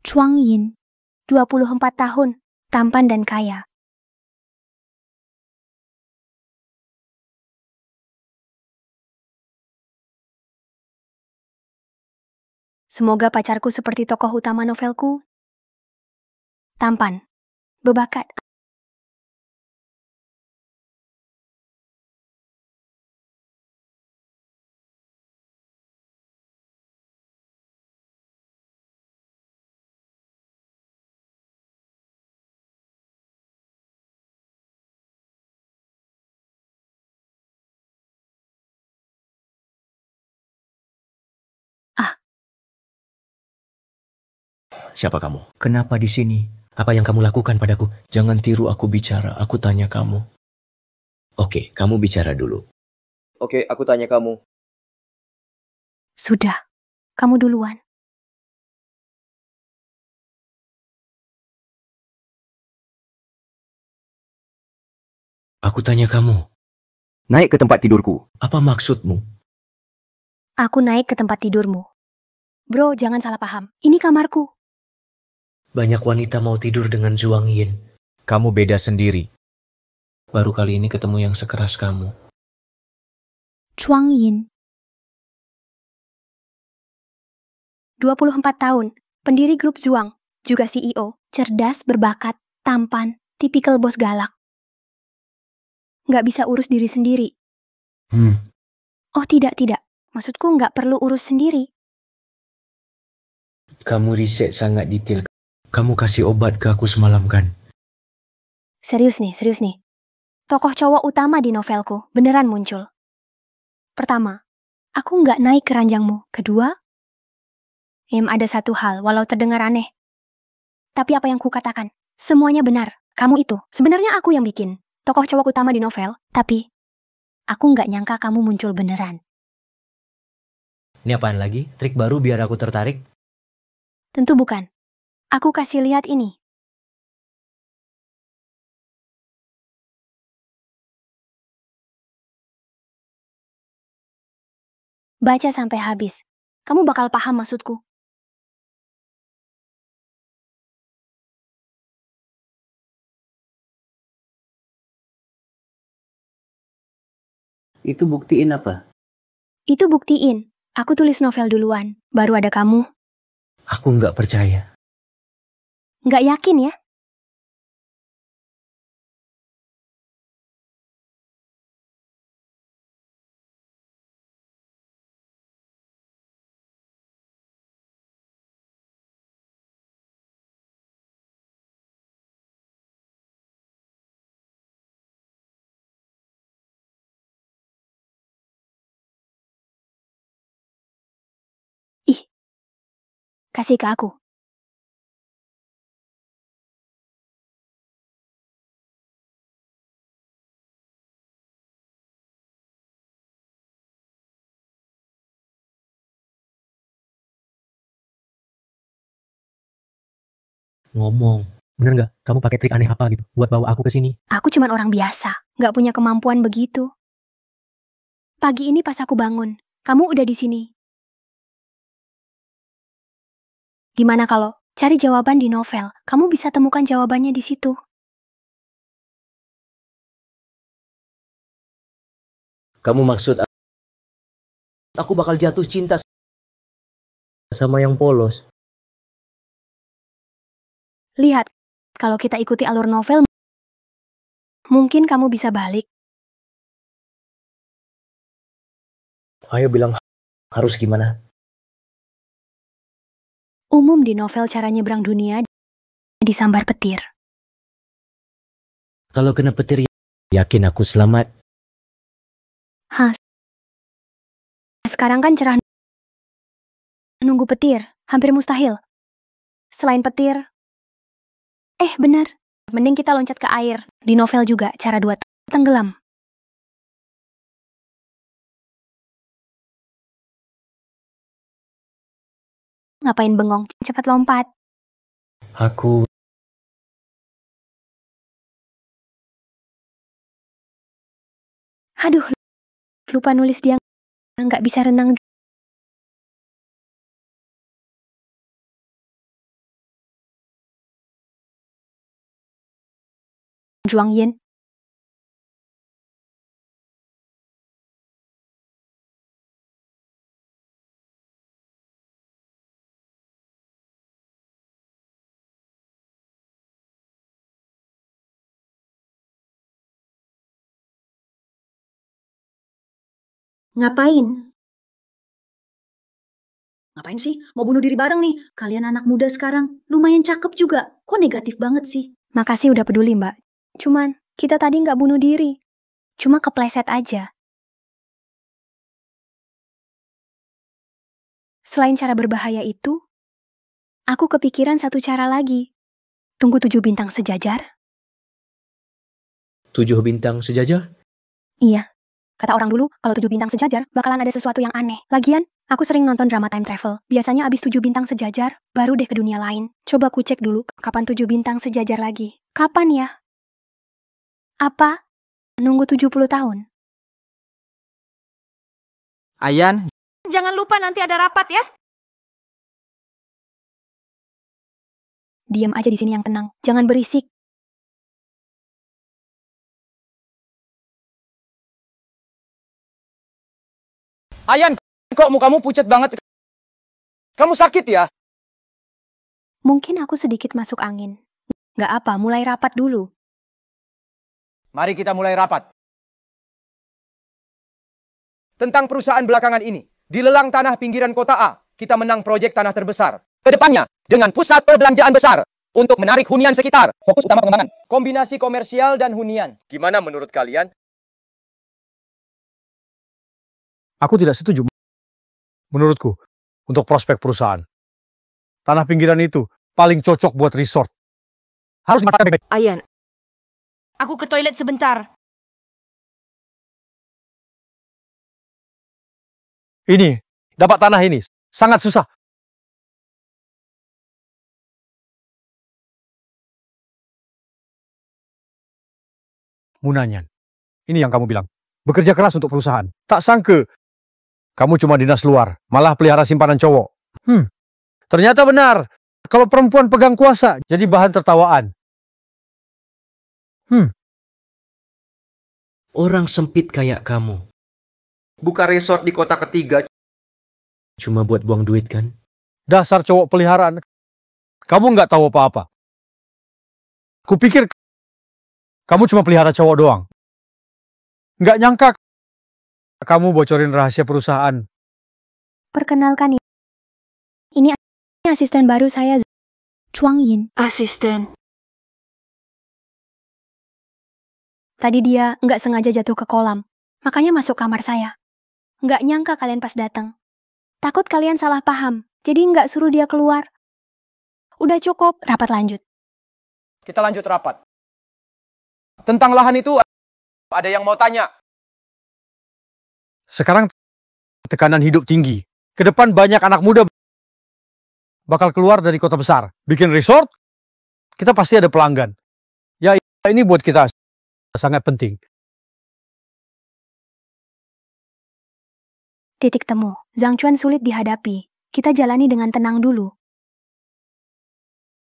Chuang Yin, 24 tahun, tampan dan kaya. Semoga pacarku seperti tokoh utama novelku. Tampan, berbakat. Siapa kamu? Kenapa di sini? Apa yang kamu lakukan padaku? Jangan tiru aku bicara, aku tanya kamu. Oke, kamu bicara dulu. Oke, aku tanya kamu. Sudah, kamu duluan. Aku tanya kamu. Naik ke tempat tidurku. Apa maksudmu? Aku naik ke tempat tidurmu. Bro, jangan salah paham. Ini kamarku. Banyak wanita mau tidur dengan Zhuang Yin. Kamu beda sendiri. Baru kali ini ketemu yang sekeras kamu. Chuang Yin, 24 tahun, pendiri grup Zhuang, juga CEO, cerdas, berbakat, tampan, tipikal bos galak. Nggak bisa urus diri sendiri. Oh tidak. Maksudku nggak perlu urus sendiri. Kamu riset sangat detail. Kamu kasih obat ke aku semalam kan? Serius nih. Tokoh cowok utama di novelku beneran muncul. Pertama, aku nggak naik ke ranjangmu. Kedua, ada satu hal, walau terdengar aneh. Tapi apa yang kukatakan, semuanya benar. Kamu itu, sebenarnya aku yang bikin tokoh cowok utama di novel. Tapi, aku nggak nyangka kamu muncul beneran. Ini apaan lagi? Trik baru biar aku tertarik? Tentu bukan. Aku kasih lihat ini. Baca sampai habis. Kamu bakal paham maksudku. Itu buktiin apa? Itu buktiin. Aku tulis novel duluan, baru ada kamu. Aku nggak percaya. Nggak yakin ya? Ih, kasih ke aku. Ngomong. Bener nggak? Kamu pakai trik aneh apa gitu buat bawa aku ke sini? Aku cuman orang biasa, nggak punya kemampuan begitu. Pagi ini pas aku bangun, kamu udah di sini. Gimana kalau cari jawaban di novel? Kamu bisa temukan jawabannya di situ. Kamu maksud aku bakal jatuh cinta sama yang polos? Lihat, kalau kita ikuti alur novel, mungkin kamu bisa balik. Ayo bilang harus gimana? Umum di novel cara nyebrang dunia disambar petir. Kalau kena petir, yakin aku selamat. Hah, sekarang kan cerah nunggu petir, hampir mustahil. Selain petir, benar, mending kita loncat ke air. Di novel juga cara dua tenggelam. Ngapain bengong, cepat lompat. Aku Aduh, lupa nulis dia nggak bisa renang Zhuang Yin. Ngapain? Ngapain sih? Mau bunuh diri bareng nih? Kalian anak muda sekarang. Lumayan cakep juga. Kok negatif banget sih? Makasih udah peduli, Mbak. Cuman, kita tadi nggak bunuh diri. Cuma kepleset aja. Selain cara berbahaya itu, aku kepikiran satu cara lagi. Tunggu 7 bintang sejajar? 7 bintang sejajar? Iya. Kata orang dulu, kalau 7 bintang sejajar, bakalan ada sesuatu yang aneh. Lagian, aku sering nonton drama time travel. Biasanya abis 7 bintang sejajar, baru deh ke dunia lain. Coba ku cek dulu, kapan 7 bintang sejajar lagi. Kapan ya? Apa? Nunggu 70 tahun? Ayan, Jangan lupa nanti ada rapat ya. Diam aja di sini yang tenang. Jangan berisik. Ayan, kok mukamu pucat banget? Kamu sakit ya? Mungkin aku sedikit masuk angin. Nggak apa, mulai rapat dulu. Mari kita mulai rapat. Tentang perusahaan belakangan ini, di lelang tanah pinggiran kota A, kita menang proyek tanah terbesar. Kedepannya, dengan pusat perbelanjaan besar, untuk menarik hunian sekitar, fokus utama pengembangan, kombinasi komersial dan hunian. Gimana menurut kalian? Aku tidak setuju. Menurutku, untuk prospek perusahaan, tanah pinggiran itu paling cocok buat resort. Harus dimanfaatkan baik-baik. Ayan, aku ke toilet sebentar. Ini, dapat tanah ini, sangat susah. Munanyan, ini yang kamu bilang. Bekerja keras untuk perusahaan. Tak sangka, kamu cuma dinas luar, malah pelihara simpanan cowok. Ternyata benar. Kalau perempuan pegang kuasa, jadi bahan tertawaan. Orang sempit kayak kamu. Buka resort di kota ketiga. Cuma buat buang duit kan? Dasar cowok peliharaan. Kamu nggak tahu apa-apa. Kupikir kamu cuma pelihara cowok doang. Nggak nyangka kamu bocorin rahasia perusahaan. Perkenalkan, ini asisten baru saya, Zhuang Yin. Asisten. Tadi dia nggak sengaja jatuh ke kolam, makanya masuk kamar saya. Nggak nyangka kalian pas datang. Takut kalian salah paham, jadi nggak suruh dia keluar. Udah cukup, rapat lanjut. Kita lanjut rapat. Tentang lahan itu, ada yang mau tanya? Sekarang tekanan hidup tinggi. Ke depan banyak anak muda bakal keluar dari kota besar. Bikin resort, kita pasti ada pelanggan. Ya, ini buat kita sangat penting. Titik temu, Zhang Chuan sulit dihadapi. Kita jalani dengan tenang dulu.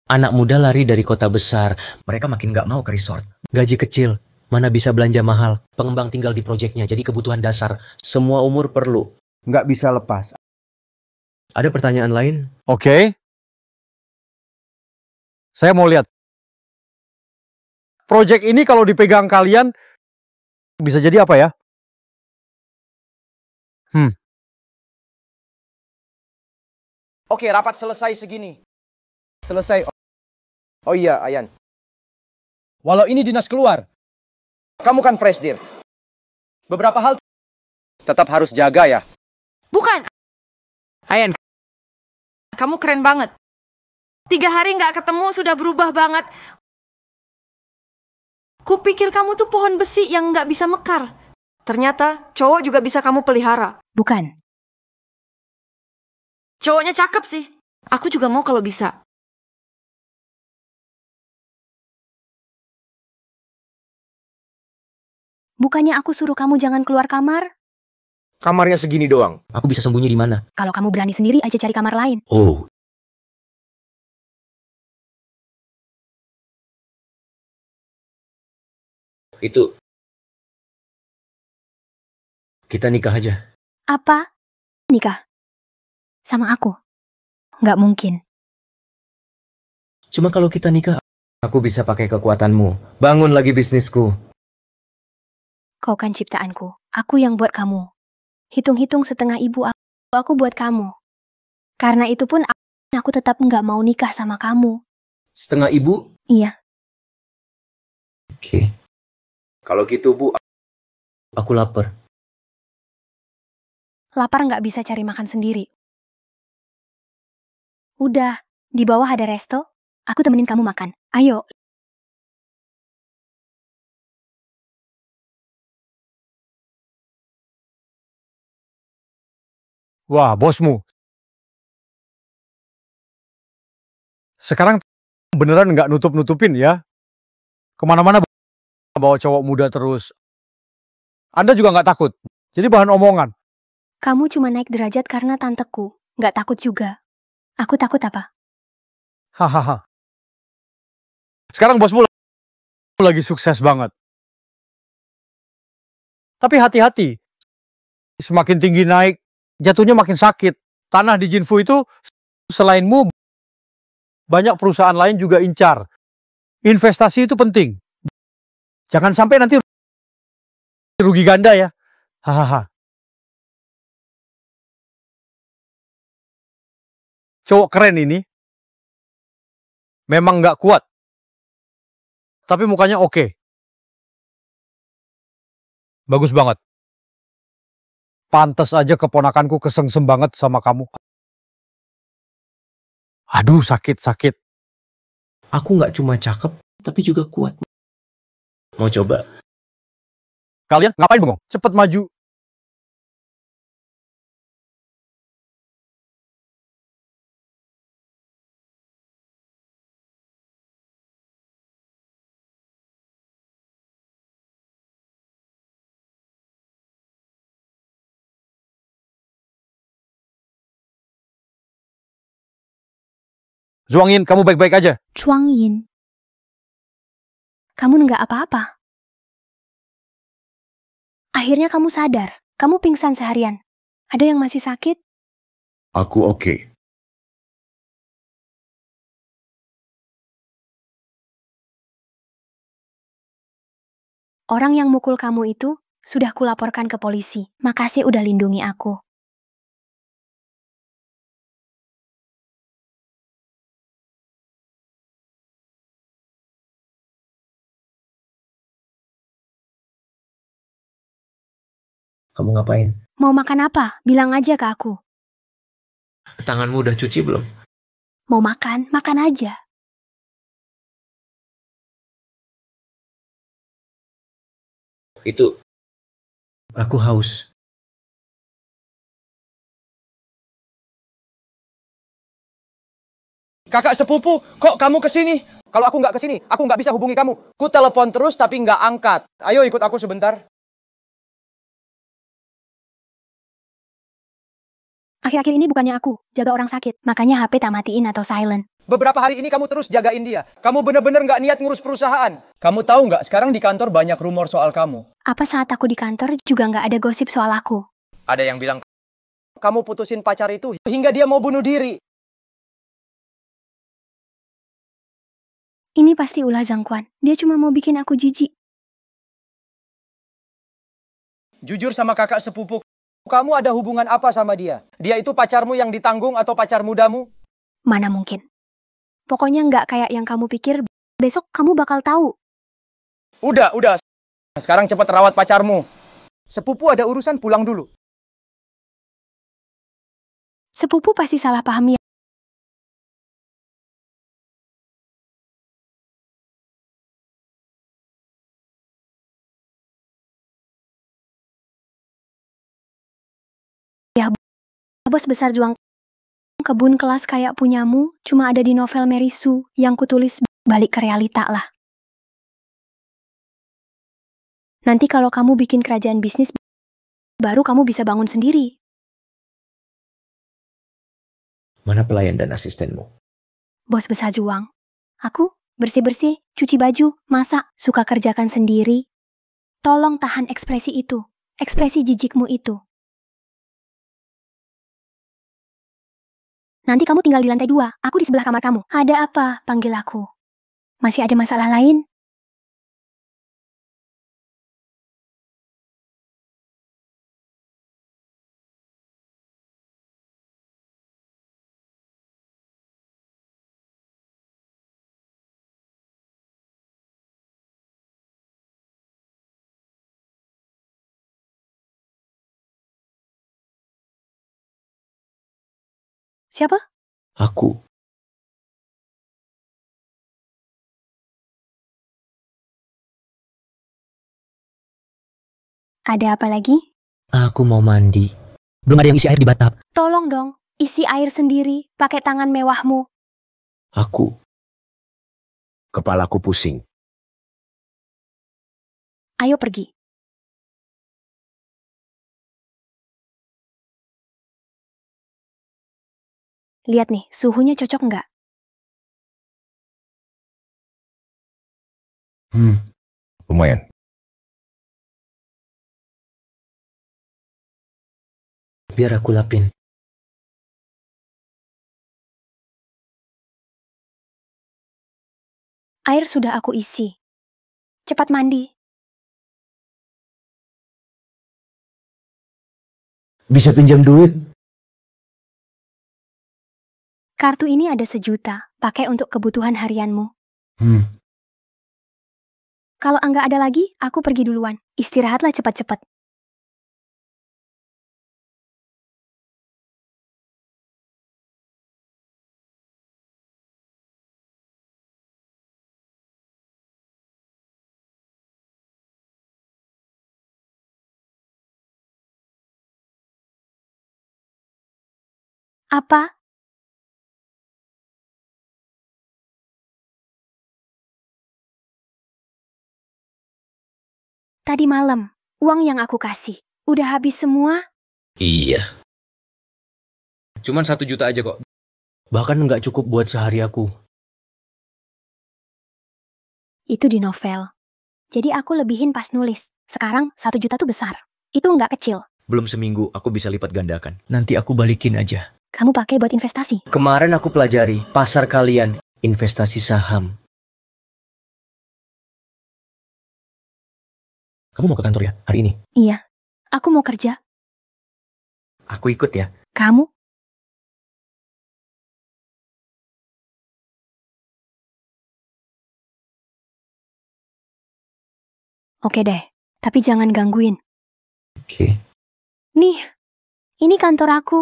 Anak muda lari dari kota besar. Mereka makin nggak mau ke resort. Gaji kecil. Mana bisa belanja mahal. Pengembang tinggal di proyeknya. Jadi kebutuhan dasar. Semua umur perlu. Nggak bisa lepas. Ada pertanyaan lain? Oke. Saya mau lihat. Proyek ini kalau dipegang kalian, bisa jadi apa ya? Oke, rapat selesai segini. Selesai. Oh iya, Ayan. Walau ini dinas keluar, kamu kan presdir. Beberapa hal tetap harus jaga ya. Bukan. Ayan, kamu keren banget. 3 hari nggak ketemu sudah berubah banget. Kupikir kamu tuh pohon besi yang nggak bisa mekar. Ternyata cowok juga bisa kamu pelihara. Bukan. Cowoknya cakep sih. Aku juga mau kalau bisa. Bukannya aku suruh kamu jangan keluar kamar? Kamarnya segini doang. Aku bisa sembunyi di mana? Kalau kamu berani sendiri aja cari kamar lain. Oh, Itu, kita nikah aja. Apa? Nikah? Sama aku? Nggak mungkin. Cuma kalau kita nikah, aku bisa pakai kekuatanmu. Bangun lagi bisnisku. Kau kan ciptaanku. Aku yang buat kamu. Hitung-hitung setengah ibu aku buat kamu. Karena itu pun aku tetap nggak mau nikah sama kamu. Setengah ibu? Iya. Oke. Kalau gitu, Bu, aku lapar. Lapar nggak bisa cari makan sendiri. Udah, di bawah ada resto. Aku temenin kamu makan. Ayo. Wah, bosmu. Sekarang beneran nggak nutup-nutupin ya? Kemana-mana bawa cowok muda terus. Anda juga nggak takut? Jadi bahan omongan. Kamu cuma naik derajat karena tanteku. Nggak takut juga. Aku takut apa? Hahaha. Sekarang bosmu lagi sukses banget. Tapi hati-hati. Semakin tinggi naik, jatuhnya makin sakit. Tanah di Jinfu itu selainmu banyak perusahaan lain juga incar. Investasi itu penting. Jangan sampai nanti rugi ganda ya. Hahaha. Cowok keren ini. Memang nggak kuat. Tapi mukanya oke. Bagus banget. Pantes aja keponakanku kesengsem banget sama kamu. Aduh, sakit-sakit. Aku nggak cuma cakep, tapi juga kuat. Mau coba? Kalian ngapain bengong? Cepet maju. Zuangin, kamu baik-baik aja. Chuang Yin. Kamu nggak apa-apa. Akhirnya kamu sadar. Kamu pingsan seharian. Ada yang masih sakit? Aku oke. Orang yang mukul kamu itu sudah kulaporkan ke polisi. Makasih udah lindungi aku. Kamu ngapain? Mau makan apa? Bilang aja ke aku. Tanganmu udah cuci belum? Mau makan? Makan aja. Itu, aku haus. Kakak sepupu, kok kamu kesini? Kalau aku nggak kesini, aku nggak bisa hubungi kamu. Ku telepon terus tapi nggak angkat. Ayo ikut aku sebentar. Akhir-akhir ini bukannya aku jaga orang sakit. Makanya HP tak matiin atau silent. Beberapa hari ini kamu terus jagain dia. Kamu bener-bener nggak niat ngurus perusahaan. Kamu tahu nggak, sekarang di kantor banyak rumor soal kamu. Apa saat aku di kantor juga nggak ada gosip soal aku? Ada yang bilang, kamu putusin pacar itu hingga dia mau bunuh diri. Ini pasti ulah Zhangquan. Dia cuma mau bikin aku jijik. Jujur sama kakak sepupu, kamu ada hubungan apa sama dia? Dia itu pacarmu yang ditanggung atau pacar mudamu? Mana mungkin. Pokoknya nggak kayak yang kamu pikir. Besok kamu bakal tahu. Udah. Sekarang cepat rawat pacarmu. Sepupu ada urusan, pulang dulu. Sepupu pasti salah paham ya. Ya, bos besar juang kebun kelas kayak punyamu cuma ada di novel Mary Sue yang kutulis balik ke realita lah. Nanti kalau kamu bikin kerajaan bisnis, baru kamu bisa bangun sendiri. Mana pelayan dan asistenmu? Bos besar juang. Aku bersih-bersih, cuci baju, masak, suka kerjakan sendiri. Tolong tahan ekspresi itu. Ekspresi jijikmu itu. Nanti kamu tinggal di lantai 2. Aku di sebelah kamar kamu. Ada apa? Panggil aku. Masih ada masalah lain? Siapa? Aku. Ada apa lagi? Aku mau mandi. Belum ada yang isi air di bathtub. Tolong dong, isi air sendiri, pakai tangan mewahmu. Aku. Kepalaku pusing. Ayo pergi. Lihat nih, suhunya cocok nggak? Lumayan. Biar aku lapin. Air sudah aku isi. Cepat mandi. Bisa pinjam duit? Kartu ini ada 1 juta, pakai untuk kebutuhan harianmu. Kalau nggak ada lagi, aku pergi duluan. Istirahatlah cepat-cepat. Apa? Tadi malam, uang yang aku kasih. Udah habis semua? Iya. Cuman 1 juta aja kok. Bahkan nggak cukup buat sehari aku. Itu di novel. Jadi aku lebihin pas nulis. Sekarang 1 juta tuh besar. Itu nggak kecil. Belum seminggu aku bisa lipat gandakan. Nanti aku balikin aja. Kamu pakai buat investasi. Kemarin aku pelajari pasar kalian, investasi saham. Kamu mau ke kantor ya hari ini? Iya. Aku mau kerja. Aku ikut ya. Kamu? Oke deh. Tapi jangan gangguin. Oke. Nih, ini kantor aku.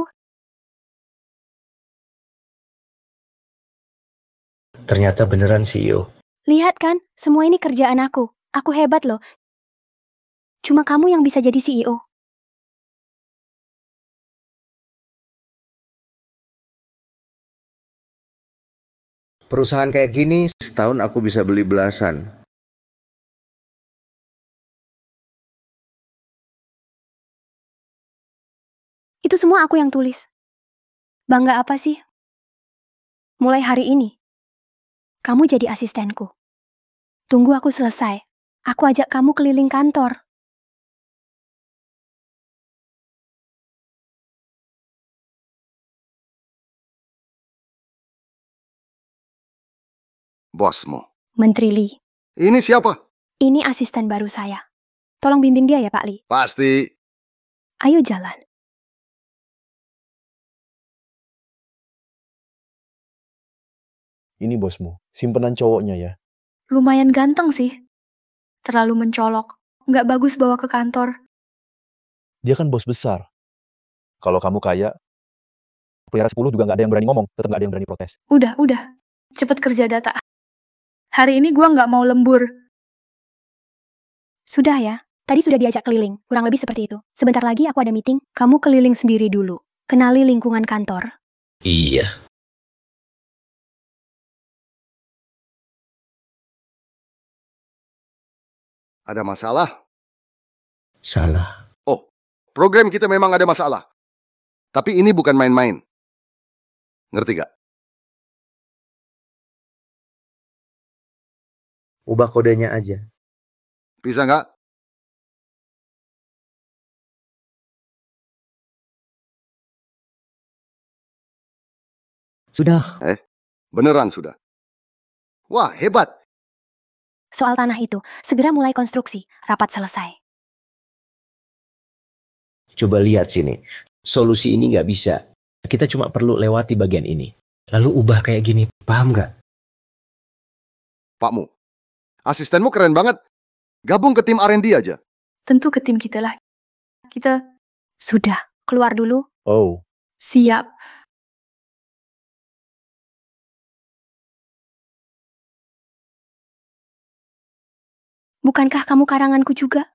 Ternyata beneran CEO. Lihat kan, semua ini kerjaan aku. Aku hebat loh. Cuma kamu yang bisa jadi CEO. Perusahaan kayak gini, setahun aku bisa beli belasan. Itu semua aku yang tulis. Bangga apa sih? Mulai hari ini, kamu jadi asistenku. Tunggu aku selesai. Aku ajak kamu keliling kantor. Bosmu. Menteri Lee, Ini siapa? ini asisten baru saya. Tolong bimbing dia ya, Pak Lee. Pasti. Ayo jalan. Ini bosmu, simpenan cowoknya ya. Lumayan ganteng sih. Terlalu mencolok. Nggak bagus bawa ke kantor. Dia kan bos besar. Kalau kamu kaya, pelihara 10 juga nggak ada yang berani ngomong, tetap nggak ada yang berani protes. Udah. Cepet kerja data. Hari ini gua nggak mau lembur. Sudah ya, tadi sudah diajak keliling. Kurang lebih seperti itu. Sebentar lagi aku ada meeting. Kamu keliling sendiri dulu. Kenali lingkungan kantor. Iya. Ada masalah? Salah. Oh, program kita memang ada masalah. Tapi ini bukan main-main. Ngerti gak? Ubah kodenya aja. Bisa nggak? Sudah. Beneran sudah. Wah, hebat. Soal tanah itu, segera mulai konstruksi. Rapat selesai. Coba lihat sini. Solusi ini nggak bisa. Kita cuma perlu lewati bagian ini. Lalu ubah kayak gini. Paham nggak? Pakmu, asistenmu keren banget. Gabung ke tim R&D aja. Tentu ke tim kita lah. Kita Sudah, keluar dulu. Oh, siap. Bukankah kamu karanganku juga?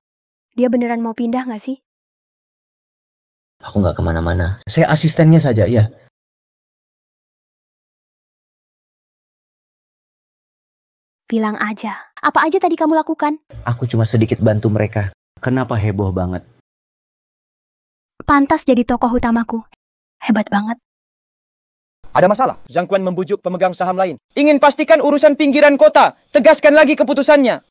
Dia beneran mau pindah nggak sih? Aku nggak kemana-mana. Saya asistennya saja, ya. Bilang aja. Apa aja tadi kamu lakukan? Aku cuma sedikit bantu mereka. Kenapa heboh banget? Pantas jadi tokoh utamaku. Hebat banget. Ada masalah? Zhang Quan membujuk pemegang saham lain. Ingin pastikan urusan pinggiran kota. Tegaskan lagi keputusannya.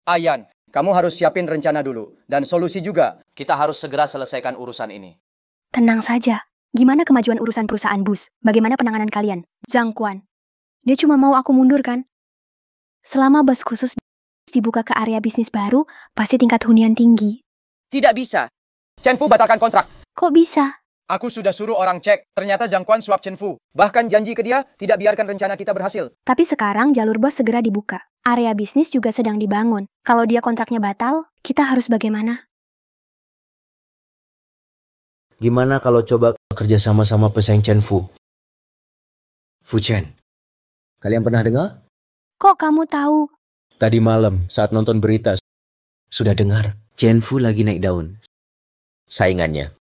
Ayan, kamu harus siapin rencana dulu. Dan solusi juga. Kita harus segera selesaikan urusan ini. Tenang saja. Gimana kemajuan urusan perusahaan bus? Bagaimana penanganan kalian? Zhang Quan. Dia cuma mau aku mundur kan? Selama bus khusus dibuka ke area bisnis baru, pasti tingkat hunian tinggi. Tidak bisa. Chen Fu batalkan kontrak. Kok bisa? Aku sudah suruh orang cek. Ternyata Zhang Quan suap Chen Fu. Bahkan janji ke dia, tidak biarkan rencana kita berhasil. Tapi sekarang jalur bus segera dibuka. Area bisnis juga sedang dibangun. Kalau dia kontraknya batal, kita harus bagaimana? Gimana kalau coba kerja sama pesaing Chen Fu? Fu Chen. Kalian pernah dengar? Kok kamu tahu? Tadi malam saat nonton berita. Sudah dengar? Chen Fu lagi naik daun. Saingannya.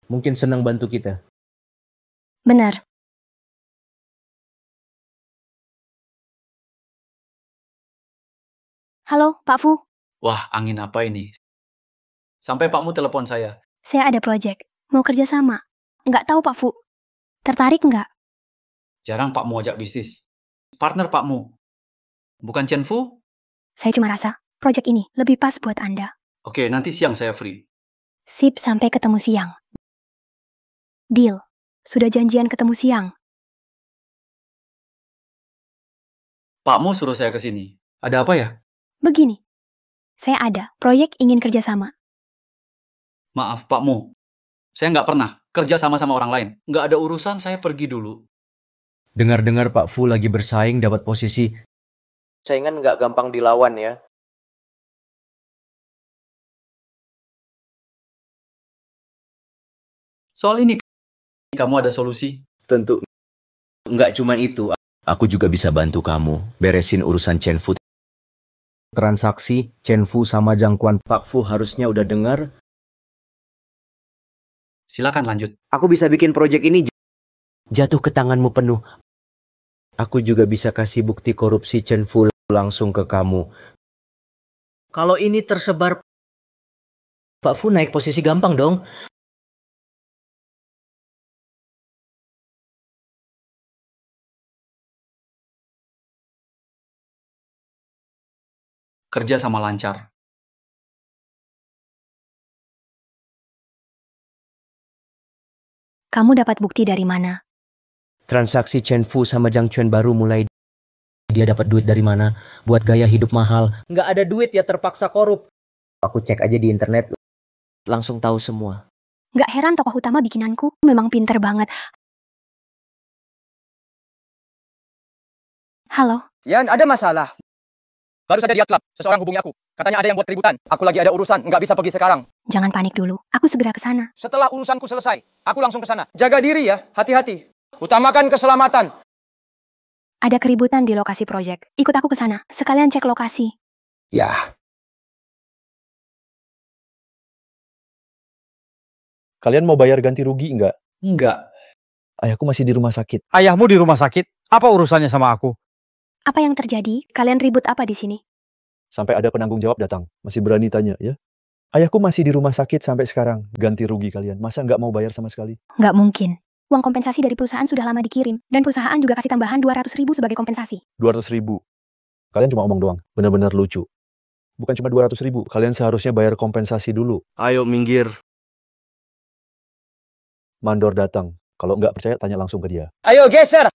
Mungkin senang bantu kita. Benar. Halo, Pak Fu. Wah, angin apa ini? Sampai Pakmu telepon saya. Saya ada proyek. Mau kerja sama. Nggak tahu, Pak Fu. Tertarik nggak? Jarang Pakmu ajak bisnis. Partner Pakmu. Bukan Chen Fu? Saya cuma rasa, proyek ini lebih pas buat Anda. Oke, nanti siang saya free. Sip, sampai ketemu siang. Deal. Sudah janjian ketemu siang. Pakmu suruh saya ke sini. Ada apa ya? Begini. Saya ada proyek ingin kerjasama. Maaf, Pakmu. Saya nggak pernah kerja sama orang lain. Nggak ada urusan, saya pergi dulu. Dengar-dengar Pak Fu lagi bersaing dapat posisi. Saingan nggak gampang dilawan ya. Soal ini, kamu ada solusi? Tentu. Nggak cuma itu. Aku juga bisa bantu kamu beresin urusan Chen Fu. Transaksi Chen Fu sama Zhang Quan. Pak Fu harusnya udah dengar. Silakan lanjut. Aku bisa bikin proyek ini jatuh ke tanganmu penuh. Aku juga bisa kasih bukti korupsi Chen Fu langsung ke kamu. Kalau ini tersebar, Pak Fu naik posisi gampang dong. Kerja sama lancar. Kamu dapat bukti dari mana? Transaksi Chen Fu sama Zhang Quan baru mulai. Dia dapat duit dari mana? Buat gaya hidup mahal. Nggak ada duit ya terpaksa korup. Aku cek aja di internet. Langsung tahu semua. Nggak heran tokoh utama bikinanku memang pinter banget. Halo? Yan, ada masalah. Baru saja di klub, seseorang hubungi aku. Katanya ada yang buat keributan. Aku lagi ada urusan, nggak bisa pergi sekarang. Jangan panik dulu. Aku segera ke sana. Setelah urusanku selesai, aku langsung ke sana. Jaga diri ya, hati-hati. Utamakan keselamatan. Ada keributan di lokasi proyek. Ikut aku ke sana. Sekalian cek lokasi. Ya. Kalian mau bayar ganti rugi nggak? Enggak. Ayahku masih di rumah sakit. Ayahmu di rumah sakit? Apa urusannya sama aku? Apa yang terjadi? Kalian ribut apa di sini? Sampai ada penanggung jawab datang. Masih berani tanya ya? Ayahku masih di rumah sakit sampai sekarang. Ganti rugi kalian. Masa nggak mau bayar sama sekali? Nggak mungkin. Uang kompensasi dari perusahaan sudah lama dikirim. Dan perusahaan juga kasih tambahan 200.000 sebagai kompensasi. 200.000. Kalian cuma omong doang. Benar-benar lucu. Bukan cuma 200.000. Kalian seharusnya bayar kompensasi dulu. Ayo minggir. Mandor datang. Kalau nggak percaya, tanya langsung ke dia. Ayo geser.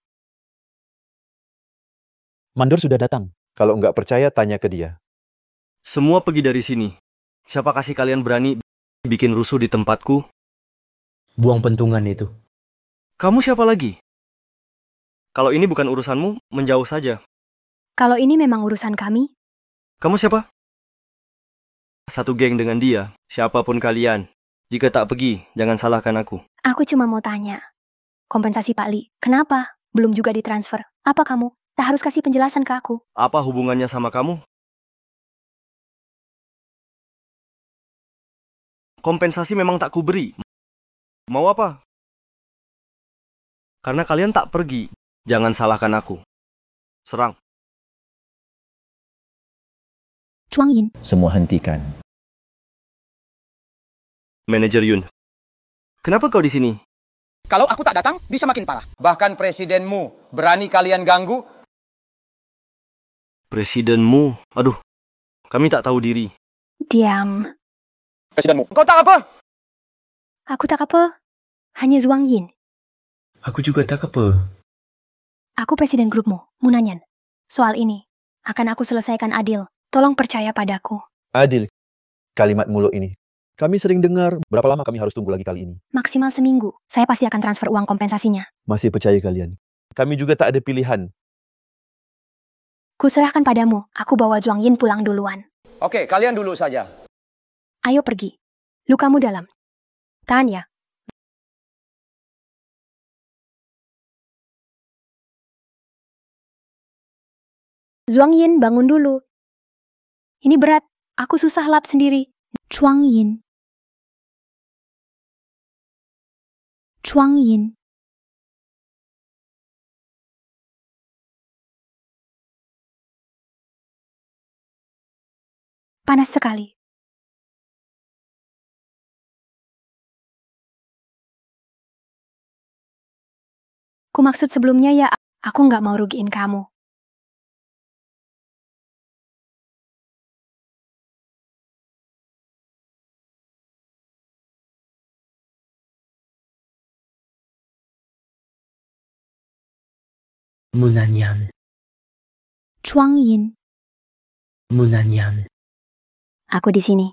Mandor sudah datang. Kalau nggak percaya, tanya ke dia. Semua pergi dari sini. Siapa kasih kalian berani bikin rusuh di tempatku? Buang pentungan itu. Kamu siapa lagi? Kalau ini bukan urusanmu, menjauh saja. Kalau ini memang urusan kami, Kamu siapa? Satu geng dengan dia, siapapun kalian. Jika tak pergi, jangan salahkan aku. aku cuma mau tanya. Kompensasi Pak Li, kenapa? Belum juga ditransfer. Apa kamu? Tak harus kasih penjelasan ke aku. Apa hubungannya sama kamu? Kompensasi memang tak kuberi. Mau apa? Karena kalian tak pergi, jangan salahkan aku. Serang. Chuang Yin, Semua hentikan. Manajer Yun. Kenapa kau di sini? Kalau aku tak datang, bisa makin parah. Bahkan presidenmu berani kalian ganggu. Presidenmu. Aduh, kami tak tahu diri. diam. Presidenmu. Kau tak apa? Aku tak apa. Hanya Zhuang Yin. Aku juga tak apa. Aku presiden grupmu, Munanyan. Soal ini, akan aku selesaikan adil. Tolong percaya padaku. Adil. Kalimat mulut ini. Kami sering dengar. Berapa lama kami harus tunggu lagi kali ini? Maksimal seminggu, saya pasti akan transfer uang kompensasinya. Masih percaya kalian? Kami juga tak ada pilihan. Kuserahkan padamu, aku bawa Zhuang Yin pulang duluan. Oke, kalian dulu saja. Ayo pergi. Lukamu dalam. Tahan ya. Zhuang Yin, bangun dulu. Ini berat. Aku susah lap sendiri. Chuang Yin. Chuang Yin. Panas sekali. Kumaksud sebelumnya ya, aku nggak mau rugiin kamu. Munanyan. Chuang Yin. Munanyan. Aku di sini.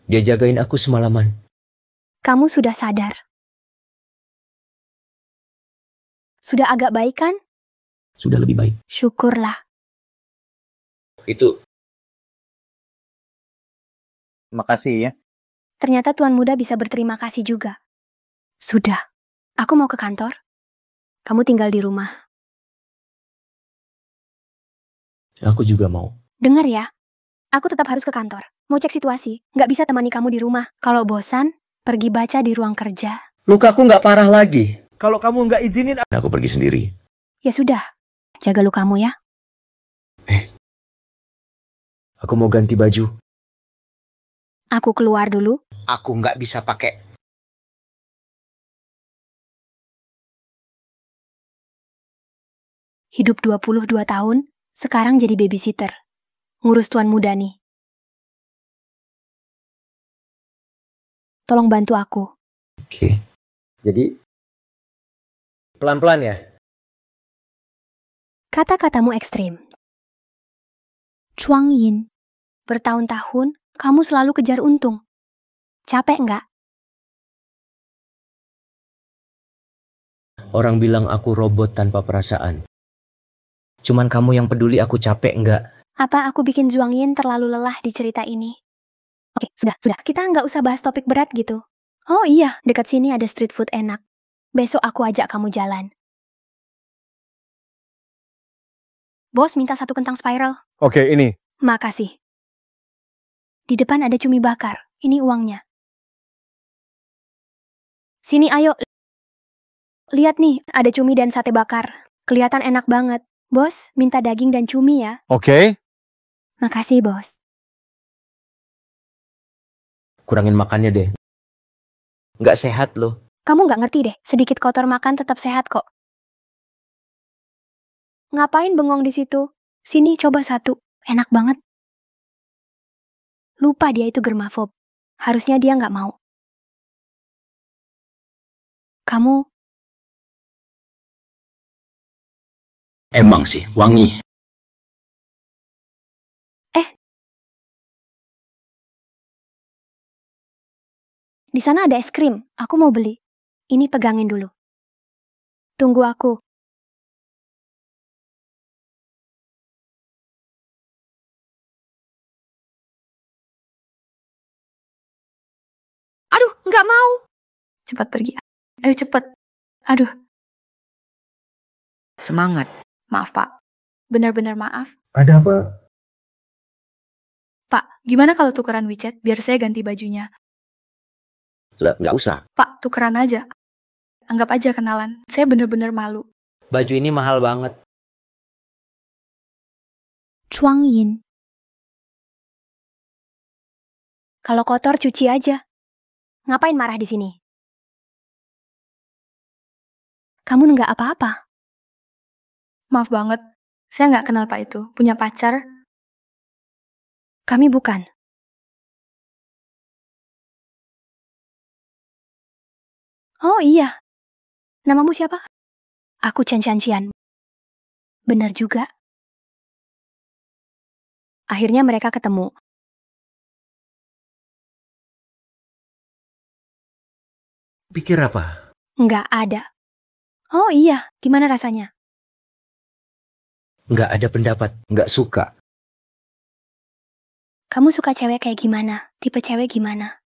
Dia jagain aku semalaman. Kamu sudah sadar. Sudah agak baik kan? Sudah lebih baik. Syukurlah. Itu. Makasih ya. Ternyata Tuan Muda bisa berterima kasih juga. Sudah. Aku mau ke kantor. Kamu tinggal di rumah. Aku juga mau. Dengar ya. Aku tetap harus ke kantor. Mau cek situasi. Nggak bisa temani kamu di rumah. Kalau bosan, pergi baca di ruang kerja. Lukaku nggak parah lagi. Kalau kamu nggak izinin, aku pergi sendiri. Ya sudah. Jaga lukamu ya. Aku mau ganti baju. Aku keluar dulu. Aku nggak bisa pakai. Hidup 22 tahun, sekarang jadi babysitter. Ngurus Tuan Muda nih. Tolong bantu aku. Oke. Jadi, pelan-pelan ya? Kata-katamu ekstrim. Chuang Yin, bertahun-tahun kamu selalu kejar untung. Capek nggak? Orang bilang aku robot tanpa perasaan. Cuman kamu yang peduli aku capek nggak? Apa aku bikin Zhuang Yin terlalu lelah di cerita ini? Oke, sudah. Kita nggak usah bahas topik berat gitu. Oh iya, dekat sini ada street food enak. Besok aku ajak kamu jalan. Bos minta 1 kentang spiral. Oke, ini. Makasih. Di depan ada cumi bakar. Ini uangnya. Sini ayo. Lihat nih, ada cumi dan sate bakar. Kelihatan enak banget. Bos, minta daging dan cumi ya. Oke. Makasih, bos. Kurangin makannya deh. Nggak sehat loh. Kamu nggak ngerti deh, sedikit kotor makan tetap sehat kok. Ngapain bengong di situ? Sini coba satu. Enak banget. Lupa dia itu germafob. Harusnya dia nggak mau. Kamu Emang sih, wangi. di sana ada es krim. Aku mau beli. Ini pegangin dulu. Tunggu aku. Aduh, nggak mau. Cepat pergi. Ayo cepet. Aduh, Semangat. maaf Pak. Benar-benar maaf. Ada apa? Pak, gimana kalau tukeran WeChat biar saya ganti bajunya? Lah, nggak usah. Pak, tukeran aja. Anggap aja kenalan. Saya benar-benar malu. Baju ini mahal banget. Chuangyin. Kalau kotor cuci aja. Ngapain marah di sini? Kamu nggak apa-apa. Maaf banget. Saya nggak kenal Pak itu. Punya pacar. Kami bukan. Oh iya. Namamu siapa? Aku Chen Xian. Benar juga. Akhirnya mereka ketemu. Pikir apa? Nggak ada. Oh iya, gimana rasanya? Nggak ada pendapat. Nggak suka. Kamu suka cewek kayak gimana? Tipe cewek gimana?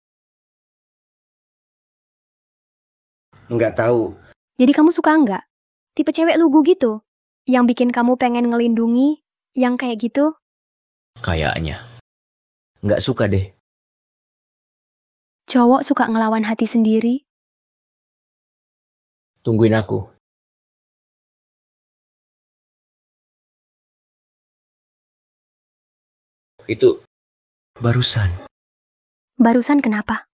Nggak tahu. Jadi kamu suka nggak? Tipe cewek lugu gitu? Yang bikin kamu pengen ngelindungi? Yang kayak gitu? Kayaknya. Nggak suka deh. Cowok suka ngelawan hati sendiri? Tungguin aku. Itu barusan. Barusan kenapa?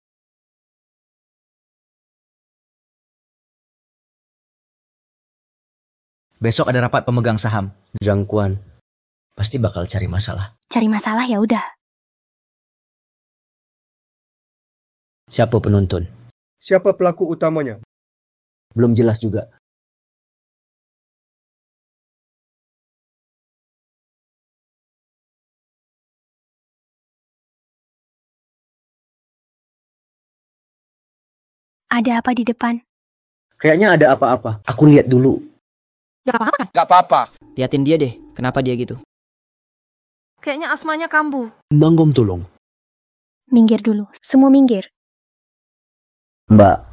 Besok ada rapat pemegang saham. Zhang Quan pasti bakal cari masalah. Cari masalah ya udah. Siapa penonton? Siapa pelaku utamanya? Belum jelas juga. Ada apa di depan? Kayaknya ada apa-apa. Aku lihat dulu. Gak apa-apa kan? Gak apa-apa. Liatin dia deh, kenapa dia gitu? Kayaknya asmanya kambuh. Nanggom tolong. Minggir dulu. Semua minggir. Mbak.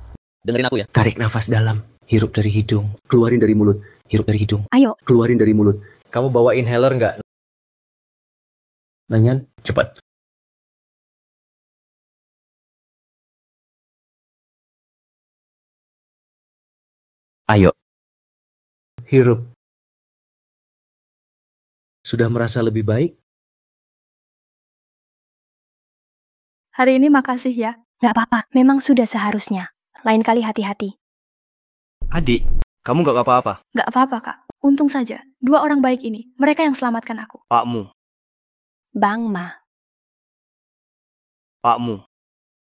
Dengerin aku ya. Tarik nafas dalam. Hirup dari hidung. Keluarin dari mulut. Hirup dari hidung. Ayo. Keluarin dari mulut. Kamu bawa inhaler nggak? Nanyan. Cepat. Ayo. Hirup. Sudah merasa lebih baik? Hari ini makasih ya. Nggak apa-apa, memang sudah seharusnya. Lain kali hati-hati. Adik, kamu gak apa-apa. Nggak apa-apa Kak. Untung saja. 2 orang baik ini. Mereka yang selamatkan aku. Pakmu. Bang Ma. Pakmu.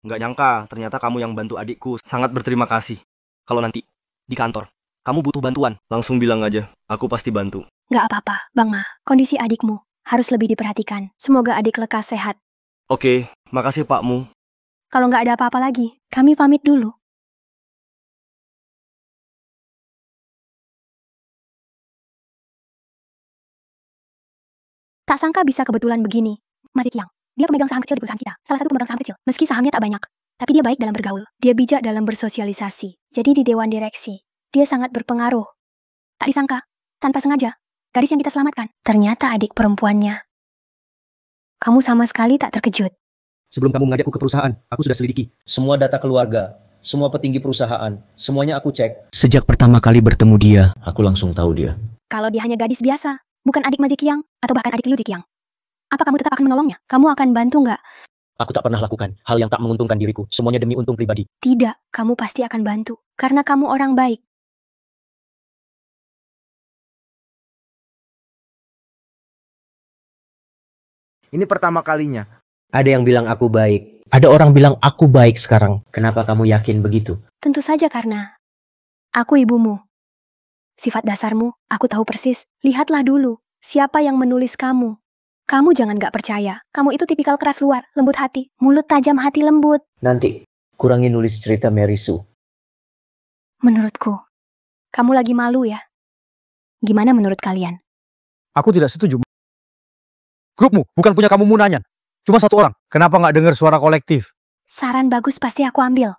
Nggak nyangka ternyata kamu yang bantu adikku. Sangat berterima kasih. Kalau nanti di kantor kamu butuh bantuan, langsung bilang aja. Aku pasti bantu. Nggak apa-apa, Bang Ma. Kondisi adikmu harus lebih diperhatikan. Semoga adik lekas sehat. Oke, makasih Pakmu. Kalau nggak ada apa-apa lagi, kami pamit dulu. Tak sangka bisa kebetulan begini. Mas Yang, dia pemegang saham kecil di perusahaan kita. Salah satu pemegang saham kecil. Meski sahamnya tak banyak, tapi dia baik dalam bergaul. Dia bijak dalam bersosialisasi. Jadi di dewan direksi, dia sangat berpengaruh. Tak disangka, tanpa sengaja, gadis yang kita selamatkan, ternyata adik perempuannya. Kamu sama sekali tak terkejut. Sebelum kamu mengajakku ke perusahaan, aku sudah selidiki. Semua data keluarga. Semua petinggi perusahaan. Semuanya aku cek. Sejak pertama kali bertemu dia, aku langsung tahu dia. Kalau dia hanya gadis biasa, bukan adik Ma Jiqiang, atau bahkan adik Liu Jiqiang, apa kamu tetap akan menolongnya? Kamu akan bantu nggak? Aku tak pernah lakukan hal yang tak menguntungkan diriku. Semuanya demi untung pribadi. Tidak, kamu pasti akan bantu. Karena kamu orang baik. Ini pertama kalinya. Ada yang bilang aku baik. Ada orang bilang aku baik sekarang. Kenapa kamu yakin begitu? Tentu saja karena aku ibumu. Sifat dasarmu, aku tahu persis. Lihatlah dulu, siapa yang menulis kamu. Kamu jangan gak percaya. Kamu itu tipikal keras luar, lembut hati. Mulut tajam, hati lembut. Nanti, kurangi nulis cerita Mary Sue. Menurutku, kamu lagi malu ya? Gimana menurut kalian? Aku tidak setuju. Grupmu, bukan punya kamu Munanyan. Cuma satu orang. Kenapa nggak dengar suara kolektif? Saran bagus pasti aku ambil.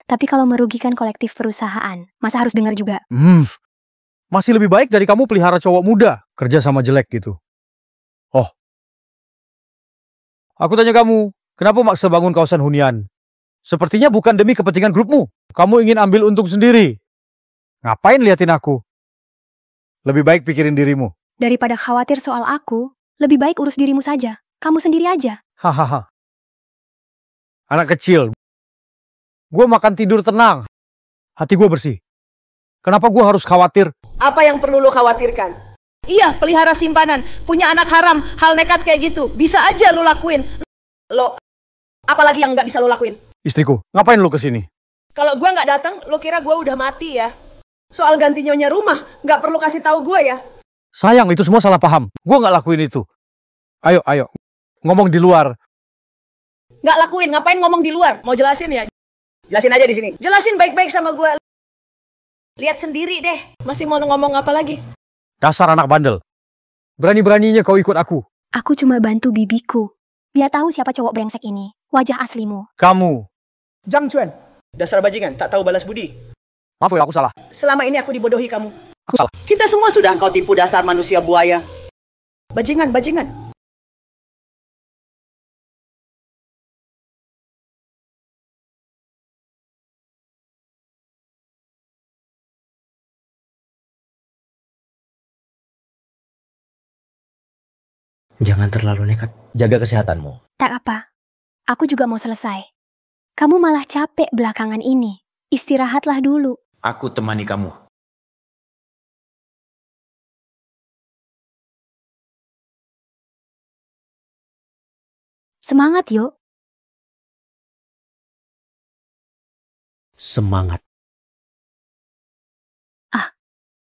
Tapi kalau merugikan kolektif perusahaan, masa harus dengar juga? Masih lebih baik dari kamu pelihara cowok muda. Kerja sama jelek gitu. Oh. Aku tanya kamu, kenapa maksa bangun kawasan hunian? Sepertinya bukan demi kepentingan grupmu. Kamu ingin ambil untung sendiri. Ngapain liatin aku? Lebih baik pikirin dirimu. Daripada khawatir soal aku, lebih baik urus dirimu saja. Kamu sendiri aja. Hahaha. Anak kecil. Gue makan tidur tenang. Hati gue bersih. Kenapa gue harus khawatir? Apa yang perlu lo khawatirkan? Iya, pelihara simpanan, punya anak haram, hal nekat kayak gitu. Bisa aja lo lakuin. Lo, apalagi yang nggak bisa lo lakuin? Istriku, ngapain lu kesini? Kalau gue nggak datang, lo kira gue udah mati ya? Soal ganti nyonya rumah, nggak perlu kasih tahu gue ya? Sayang, itu semua salah paham. Gue nggak lakuin itu. Ayo. Ngomong di luar. Nggak lakuin, ngapain ngomong di luar? Mau jelasin ya? Jelasin aja di sini. Jelasin baik-baik sama gue. Lihat sendiri deh. Masih mau ngomong apa lagi? Dasar anak bandel. Berani-beraninya kau ikut aku. Aku cuma bantu bibiku. Biar tahu siapa cowok brengsek ini. Wajah aslimu. Kamu. Jang Chuan. Dasar bajingan, tak tahu balas budi. Maaf ya, aku salah. Selama ini aku dibodohi kamu. Aku salah. Kita semua sudah engkau tipu dasar manusia buaya. Bajingan. Jangan terlalu nekat. Jaga kesehatanmu. Tak apa. Aku juga mau selesai. Kamu malah capek belakangan ini. Istirahatlah dulu. Aku temani kamu. Semangat yuk. Semangat.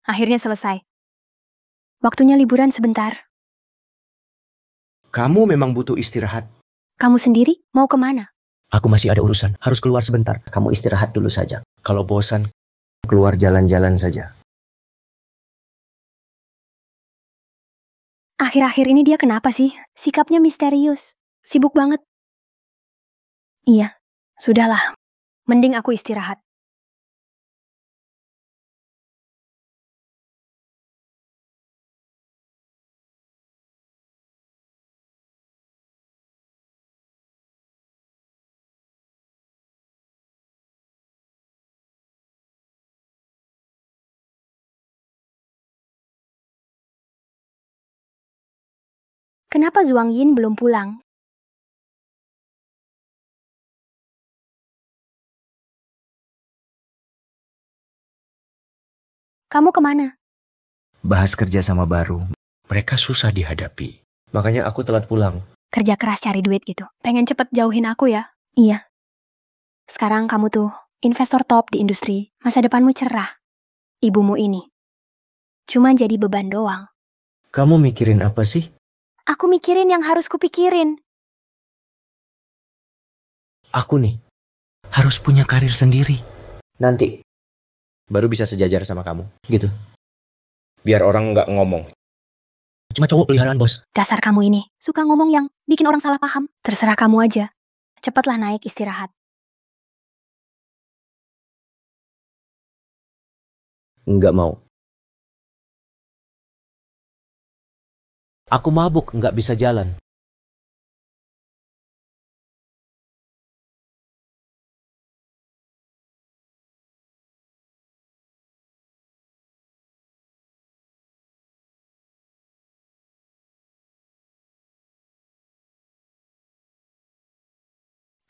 Akhirnya selesai. Waktunya liburan sebentar. Kamu memang butuh istirahat. Kamu sendiri mau kemana? Aku masih ada urusan. Harus keluar sebentar. Kamu istirahat dulu saja. Kalau bosan, keluar jalan-jalan saja. Akhir-akhir ini dia kenapa sih? Sikapnya misterius. Sibuk banget. Iya, sudahlah. Mending aku istirahat. Kenapa Zhuang Yin belum pulang? Kamu kemana? Bahas kerja sama baru. Mereka susah dihadapi. Makanya aku telat pulang. Kerja keras cari duit gitu. Pengen cepet jauhin aku ya? Iya. Sekarang kamu tuh investor top di industri. Masa depanmu cerah. Ibumu ini cuma jadi beban doang. Kamu mikirin apa sih? Aku mikirin yang harus kupikirin. Aku nih, harus punya karir sendiri. Nanti, baru bisa sejajar sama kamu. Gitu. Biar orang nggak ngomong. Cuma cowok peliharaan, bos. Dasar kamu ini, suka ngomong yang bikin orang salah paham. Terserah kamu aja. Cepatlah naik istirahat. Nggak mau. Aku mabuk, nggak bisa jalan.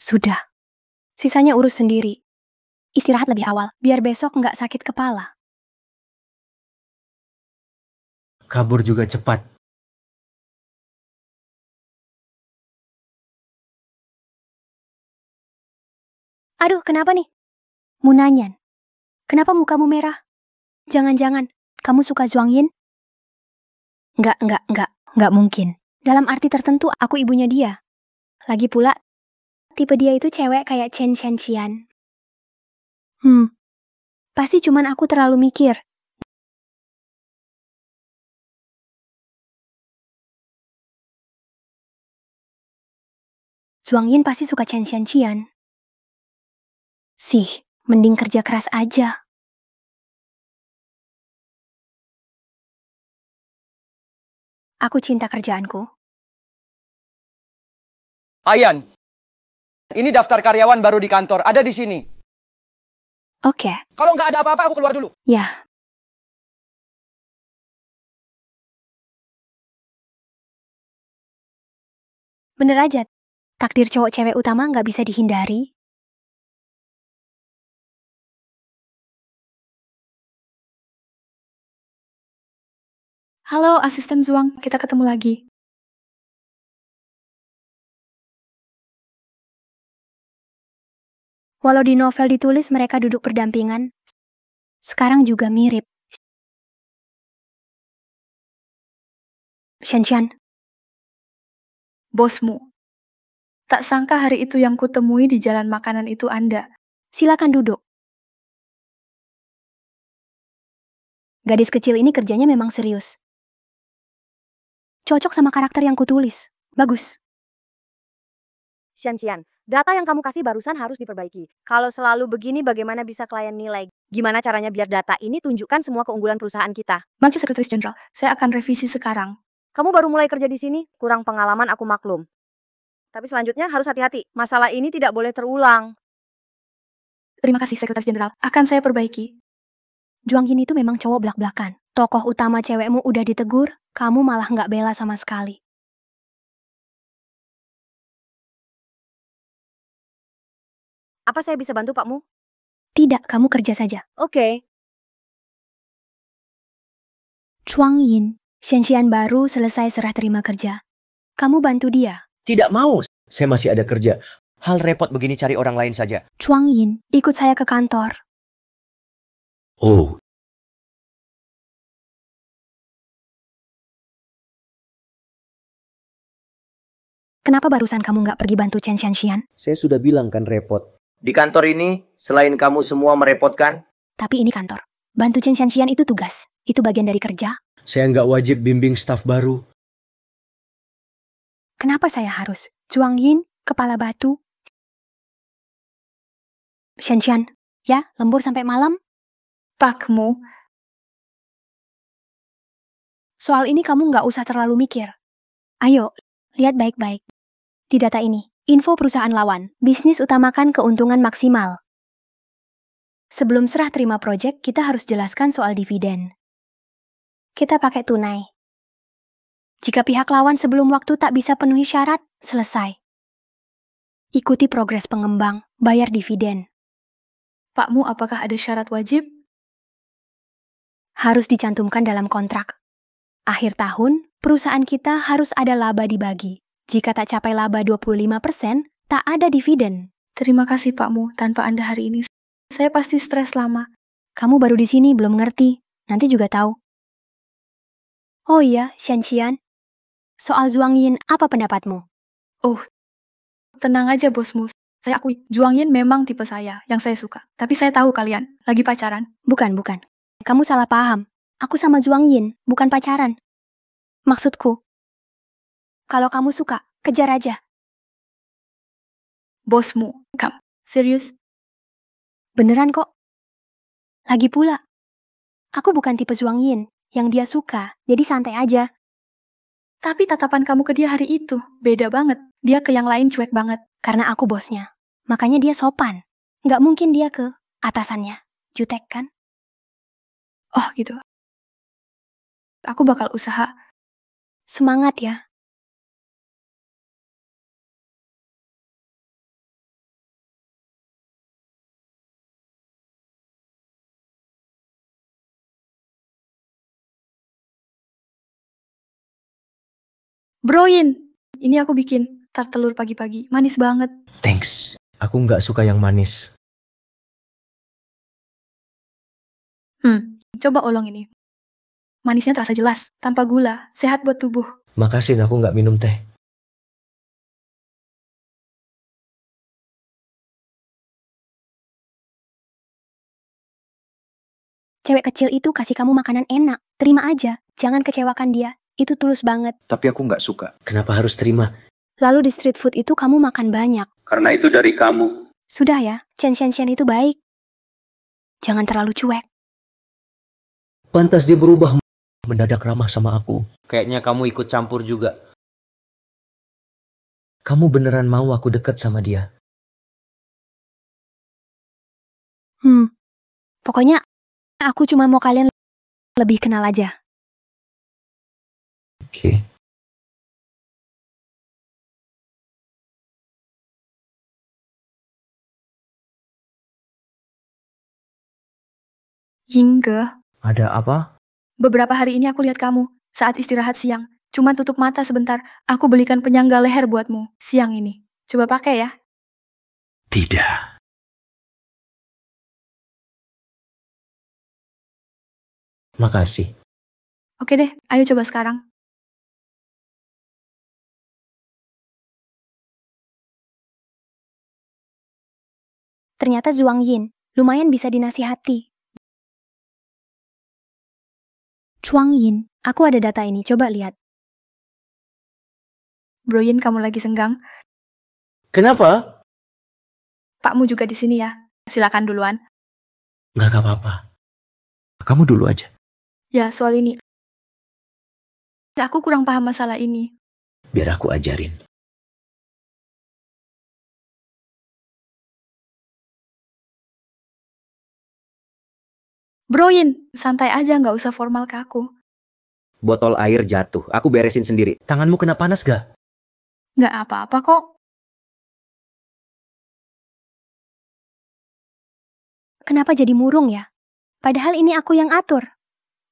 Sudah. Sisanya urus sendiri. Istirahat lebih awal, biar besok nggak sakit kepala. Kabur juga cepat. Aduh, kenapa nih? Munanyan, kenapa mukamu merah? Jangan-jangan, kamu suka Zhuang Yin? Enggak mungkin. Dalam arti tertentu, aku ibunya dia. Lagi pula, tipe dia itu cewek kayak Chen Shanxian. Pasti cuman aku terlalu mikir. Zhuang Yin pasti suka Chen Shanxian. Sih, mending kerja keras aja. Aku cinta kerjaanku. Ayan, ini daftar karyawan baru di kantor. Ada di sini. Oke. Kalau nggak ada apa-apa, aku keluar dulu. Ya. Bener aja, takdir cowok cewek utama nggak bisa dihindari. Halo, asisten Zhuang. Kita ketemu lagi. Walau di novel ditulis mereka duduk berdampingan, sekarang juga mirip. Shanxian. Bosmu. Tak sangka hari itu yang kutemui di jalan makanan itu Anda. Silakan duduk. Gadis kecil ini kerjanya memang serius. Cocok sama karakter yang kutulis. Bagus. Shanxian, data yang kamu kasih barusan harus diperbaiki. Kalau selalu begini bagaimana bisa klien nilai? Gimana caranya biar data ini tunjukkan semua keunggulan perusahaan kita? Maju Sekretaris Jenderal, saya akan revisi sekarang. Kamu baru mulai kerja di sini, kurang pengalaman aku maklum. Tapi selanjutnya harus hati-hati, masalah ini tidak boleh terulang. Terima kasih Sekretaris Jenderal, akan saya perbaiki. Zhuang Yin itu memang cowok blak-blakan. Tokoh utama cewekmu udah ditegur, kamu malah nggak bela sama sekali. Apa saya bisa bantu Pakmu? Tidak, kamu kerja saja. Oke. Zhuang Yin, Shanxian baru selesai serah terima kerja. Kamu bantu dia. Tidak mau. Saya masih ada kerja. Hal repot begini cari orang lain saja. Zhuang Yin, ikut saya ke kantor. Oh. Kenapa barusan kamu nggak pergi bantu Chen Shanxian? Saya sudah bilang kan repot. Di kantor ini, selain kamu semua merepotkan. Tapi ini kantor. Bantu Chen Shanxian itu tugas. Itu bagian dari kerja. Saya nggak wajib bimbing staf baru. Kenapa saya harus? Zhuang Yin, kepala batu. Shanxian, ya, lembur sampai malam? Pakmu. Soal ini kamu nggak usah terlalu mikir. Ayo, lihat baik-baik. Di data ini, info perusahaan lawan, bisnis utamakan keuntungan maksimal. Sebelum serah terima proyek, kita harus jelaskan soal dividen. Kita pakai tunai. Jika pihak lawan sebelum waktu tak bisa penuhi syarat, selesai. Ikuti progres pengembang, bayar dividen. Pakmu, apakah ada syarat wajib? Harus dicantumkan dalam kontrak. Akhir tahun, perusahaan kita harus ada laba dibagi. Jika tak capai laba 25%, tak ada dividen. Terima kasih Pakmu, tanpa Anda hari ini, saya pasti stres lama. Kamu baru di sini, belum ngerti. Nanti juga tahu. Oh iya, Shanxian. Soal Zhuang Yin, apa pendapatmu? Oh, tenang aja bosmu. Saya akui, Zhuang Yin memang tipe saya, yang saya suka. Tapi saya tahu kalian, lagi pacaran. Bukan. Kamu salah paham. Aku sama Zhuang Yin, bukan pacaran. Maksudku, kalau kamu suka, kejar aja. Bosmu, kamu serius? Beneran kok. Lagi pula, aku bukan tipe Zhuang Yin, yang dia suka, jadi santai aja. Tapi tatapan kamu ke dia hari itu, beda banget. Dia ke yang lain cuek banget. Karena aku bosnya, makanya dia sopan. Nggak mungkin dia ke atasannya. Jutek kan? Oh gitu. Aku bakal usaha. Semangat ya. Bro Yin, ini aku bikin tart telur pagi-pagi, manis banget. Thanks. Aku nggak suka yang manis. Coba olong ini. Manisnya terasa jelas, tanpa gula, sehat buat tubuh. Makasih, aku nggak minum teh. Cewek kecil itu kasih kamu makanan enak. Terima aja. Jangan kecewakan dia. Itu tulus banget. Tapi aku nggak suka. Kenapa harus terima? Lalu di street food itu kamu makan banyak. Karena itu dari kamu. Sudah ya, Chen itu baik. Jangan terlalu cuek. Pantas dia berubah mendadak ramah sama aku. Kayaknya kamu ikut campur juga. Kamu beneran mau aku deket sama dia? Pokoknya aku cuma mau kalian lebih kenal aja. Oke. Yingge, Ada apa? beberapa hari ini aku lihat kamu saat istirahat siang. Cuma tutup mata sebentar, aku belikan penyangga leher buatmu siang ini. Coba pakai ya. Tidak. Makasih. Oke deh, ayo coba sekarang. Ternyata Zhuang Yin lumayan bisa dinasihati. Zhuang Yin, aku ada data ini, coba lihat. Bro Yin, kamu lagi senggang? Kenapa? Pakmu juga di sini ya. Silakan duluan. Nggak apa-apa. Kamu dulu aja. Ya, soal ini. Aku kurang paham masalah ini. Biar aku ajarin. Bro Yin, santai aja, nggak usah formal ke aku. Botol air jatuh. Aku beresin sendiri. Tanganmu kena panas gak? Nggak apa-apa kok. Kenapa jadi murung ya? Padahal ini aku yang atur.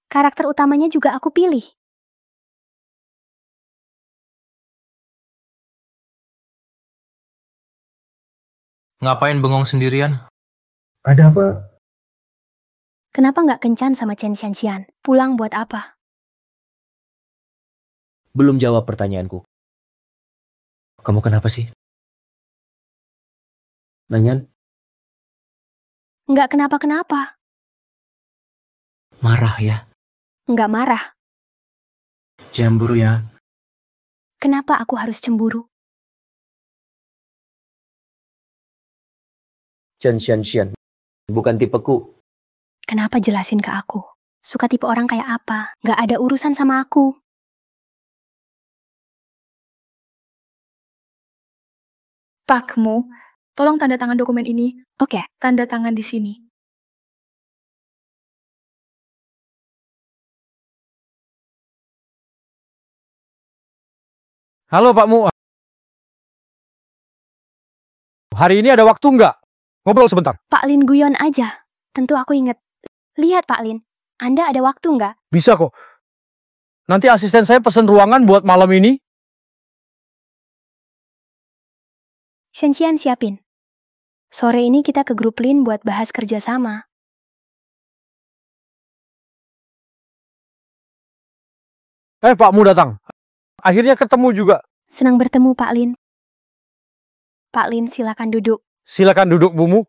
Karakter utamanya juga aku pilih. Ngapain bengong sendirian? Ada apa? Kenapa nggak kencan sama Chen Xianxian? Pulang buat apa? Belum jawab pertanyaanku. Kamu kenapa sih? Nanyan? Nggak kenapa-kenapa. Marah ya? Nggak marah. Cemburu ya? Kenapa aku harus cemburu? Chen Xianxian. Bukan tipeku. Kenapa jelasin ke aku? Suka tipe orang kayak apa? Nggak ada urusan sama aku. Pakmu, tolong tanda tangan dokumen ini. Oke. Tanda tangan di sini. Halo Pak Mu. Hari ini ada waktu nggak? Ngobrol sebentar. Pak Lin guyon aja. Tentu aku inget. Lihat Pak Lin, Anda ada waktu nggak? Bisa kok. Nanti asisten saya pesen ruangan buat malam ini. Xianxian siapin. Sore ini kita ke grup Lin buat bahas kerjasama. Pak Mu datang. Akhirnya ketemu juga. Senang bertemu Pak Lin. Pak Lin, silakan duduk. Silakan duduk, Bu Mu.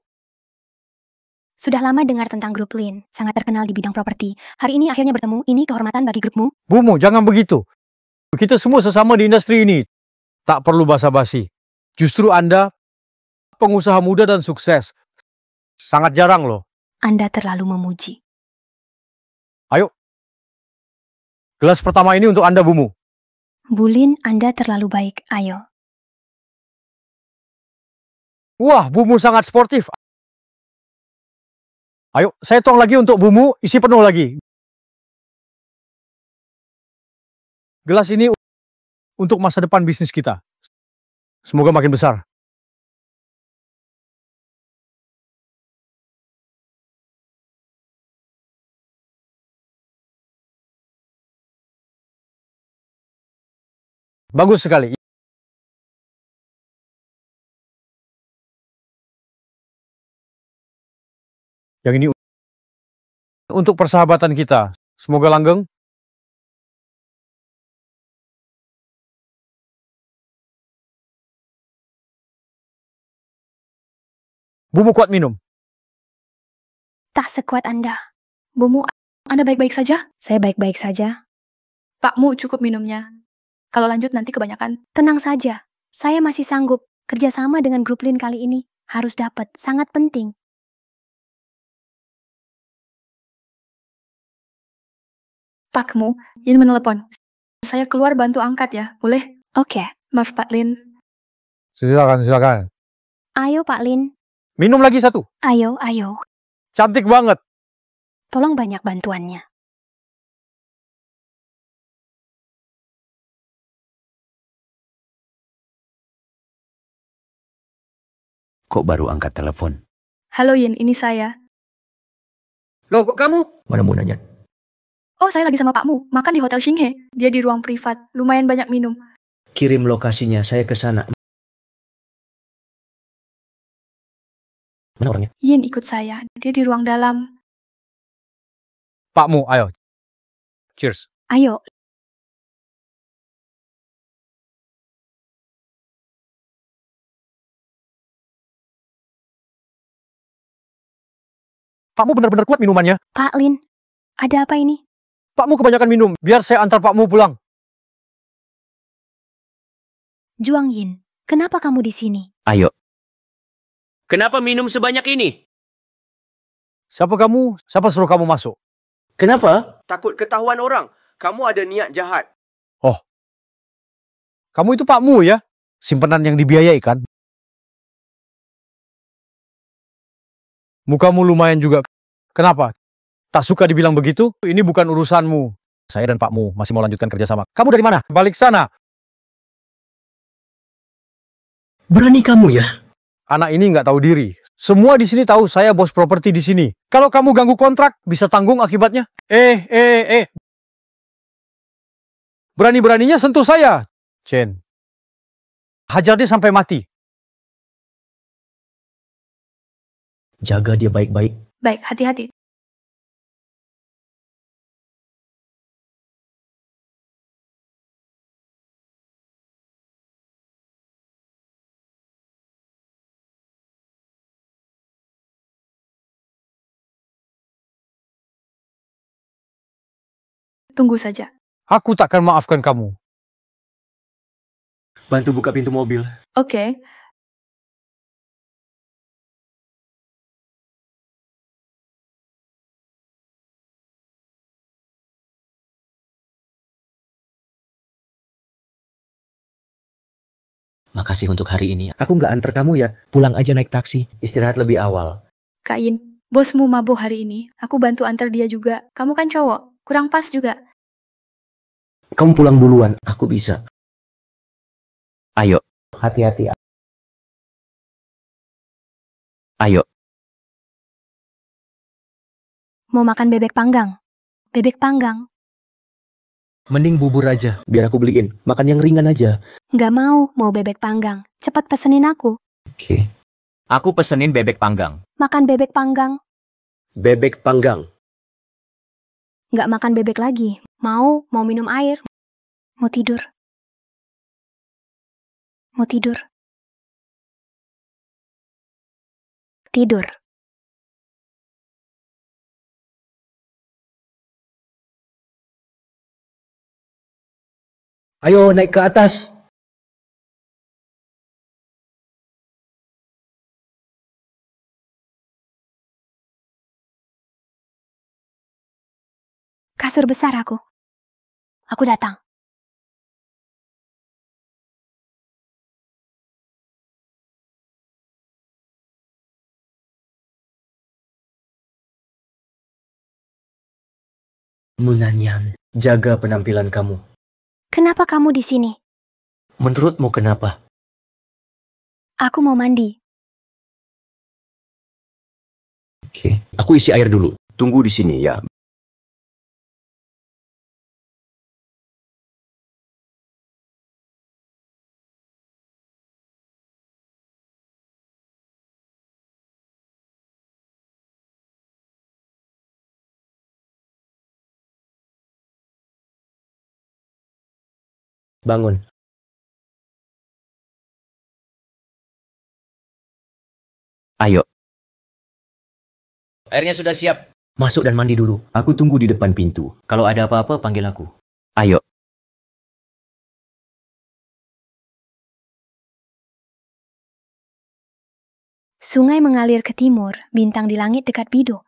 Sudah lama dengar tentang grup Lin, sangat terkenal di bidang properti. Hari ini akhirnya bertemu, ini kehormatan bagi grupmu. Bu Mu, jangan begitu. Kita semua sesama di industri ini. Tak perlu basa-basi. Justru Anda pengusaha muda dan sukses. Sangat jarang loh. Anda terlalu memuji. Ayo. Gelas pertama ini untuk Anda, Bu Mu. Bu Lin, Anda terlalu baik. Ayo. Wah, Bu Mu sangat sportif. Ayo, saya tuang lagi untuk Bu Mu, isi penuh lagi. Gelas ini untuk masa depan bisnis kita. Semoga makin besar. Bagus sekali. Yang ini untuk persahabatan kita. Semoga langgeng. Bumu kuat minum. Tak sekuat Anda. Bumu, Anda baik-baik saja? Saya baik-baik saja. Pakmu cukup minumnya. Kalau lanjut nanti kebanyakan. Tenang saja. Saya masih sanggup. Kerjasama dengan grup Lin kali ini harus dapat. Sangat penting. Pakmu, Yin menelepon. Saya keluar bantu angkat ya, boleh? Oke. Maaf Pak Lin. Silakan. Ayo Pak Lin. Minum lagi satu. Ayo. Cantik banget. Tolong banyak bantuannya. Kok baru angkat telepon? Halo Yin, ini saya. Loh, kok kamu? Mana mau nanya? Oh, saya lagi sama Pakmu, makan di Hotel Xinghe. Dia di ruang privat, lumayan banyak minum. Kirim lokasinya, saya ke sana. Mana orangnya? Yin ikut saya, dia di ruang dalam. Pakmu, ayo. Cheers. Ayo. Pakmu benar-benar kuat minumannya. Pak Lin, ada apa ini? Pakmu kebanyakan minum. Biar saya antar Pakmu pulang. Juang Yin, kenapa kamu di sini? Ayo. Kenapa minum sebanyak ini? Siapa kamu? Siapa suruh kamu masuk? Kenapa? Takut ketahuan orang. Kamu ada niat jahat. Oh. Kamu itu Pakmu ya? Simpanan yang dibiayai kan? Mukamu lumayan juga. Kenapa? Tak suka dibilang begitu? Ini bukan urusanmu. Saya dan Pakmu masih mau lanjutkan kerjasama. Kamu dari mana? Balik sana. Berani kamu ya? Anak ini nggak tahu diri. Semua di sini tahu saya bos properti di sini. Kalau kamu ganggu kontrak, bisa tanggung akibatnya. Berani-beraninya sentuh saya, Chen. Hajar dia sampai mati. Jaga dia baik-baik. Baik, hati-hati. Tunggu saja. Aku takkan maafkan kamu. Bantu buka pintu mobil. Oke. Makasih untuk hari ini. Aku nggak antar kamu ya. Pulang aja naik taksi. Istirahat lebih awal. Kak Yin, bosmu mabuk hari ini. Aku bantu antar dia juga. Kamu kan cowok, kurang pas juga. Kamu pulang duluan. Aku bisa. Ayo. Hati-hati. Ayo. Mau makan bebek panggang? Bebek panggang. Mending bubur aja. Biar aku beliin. Makan yang ringan aja. Nggak mau bebek panggang. Cepat pesenin aku. Oke. Aku pesenin bebek panggang. Makan bebek panggang. Bebek panggang. Nggak makan bebek lagi. Mau minum air. Mau tidur. Mau tidur. Tidur. Ayo naik ke atas. Kasur besar aku. Aku datang. Munanyan, jaga penampilan kamu. Kenapa kamu di sini? Menurutmu kenapa? Aku mau mandi. Oke. Aku isi air dulu. Tunggu di sini ya. Bangun. Ayo. Airnya sudah siap. Masuk dan mandi dulu. Aku tunggu di depan pintu. Kalau ada apa-apa, panggil aku. Ayo. Sungai mengalir ke timur, bintang di langit dekat Bido.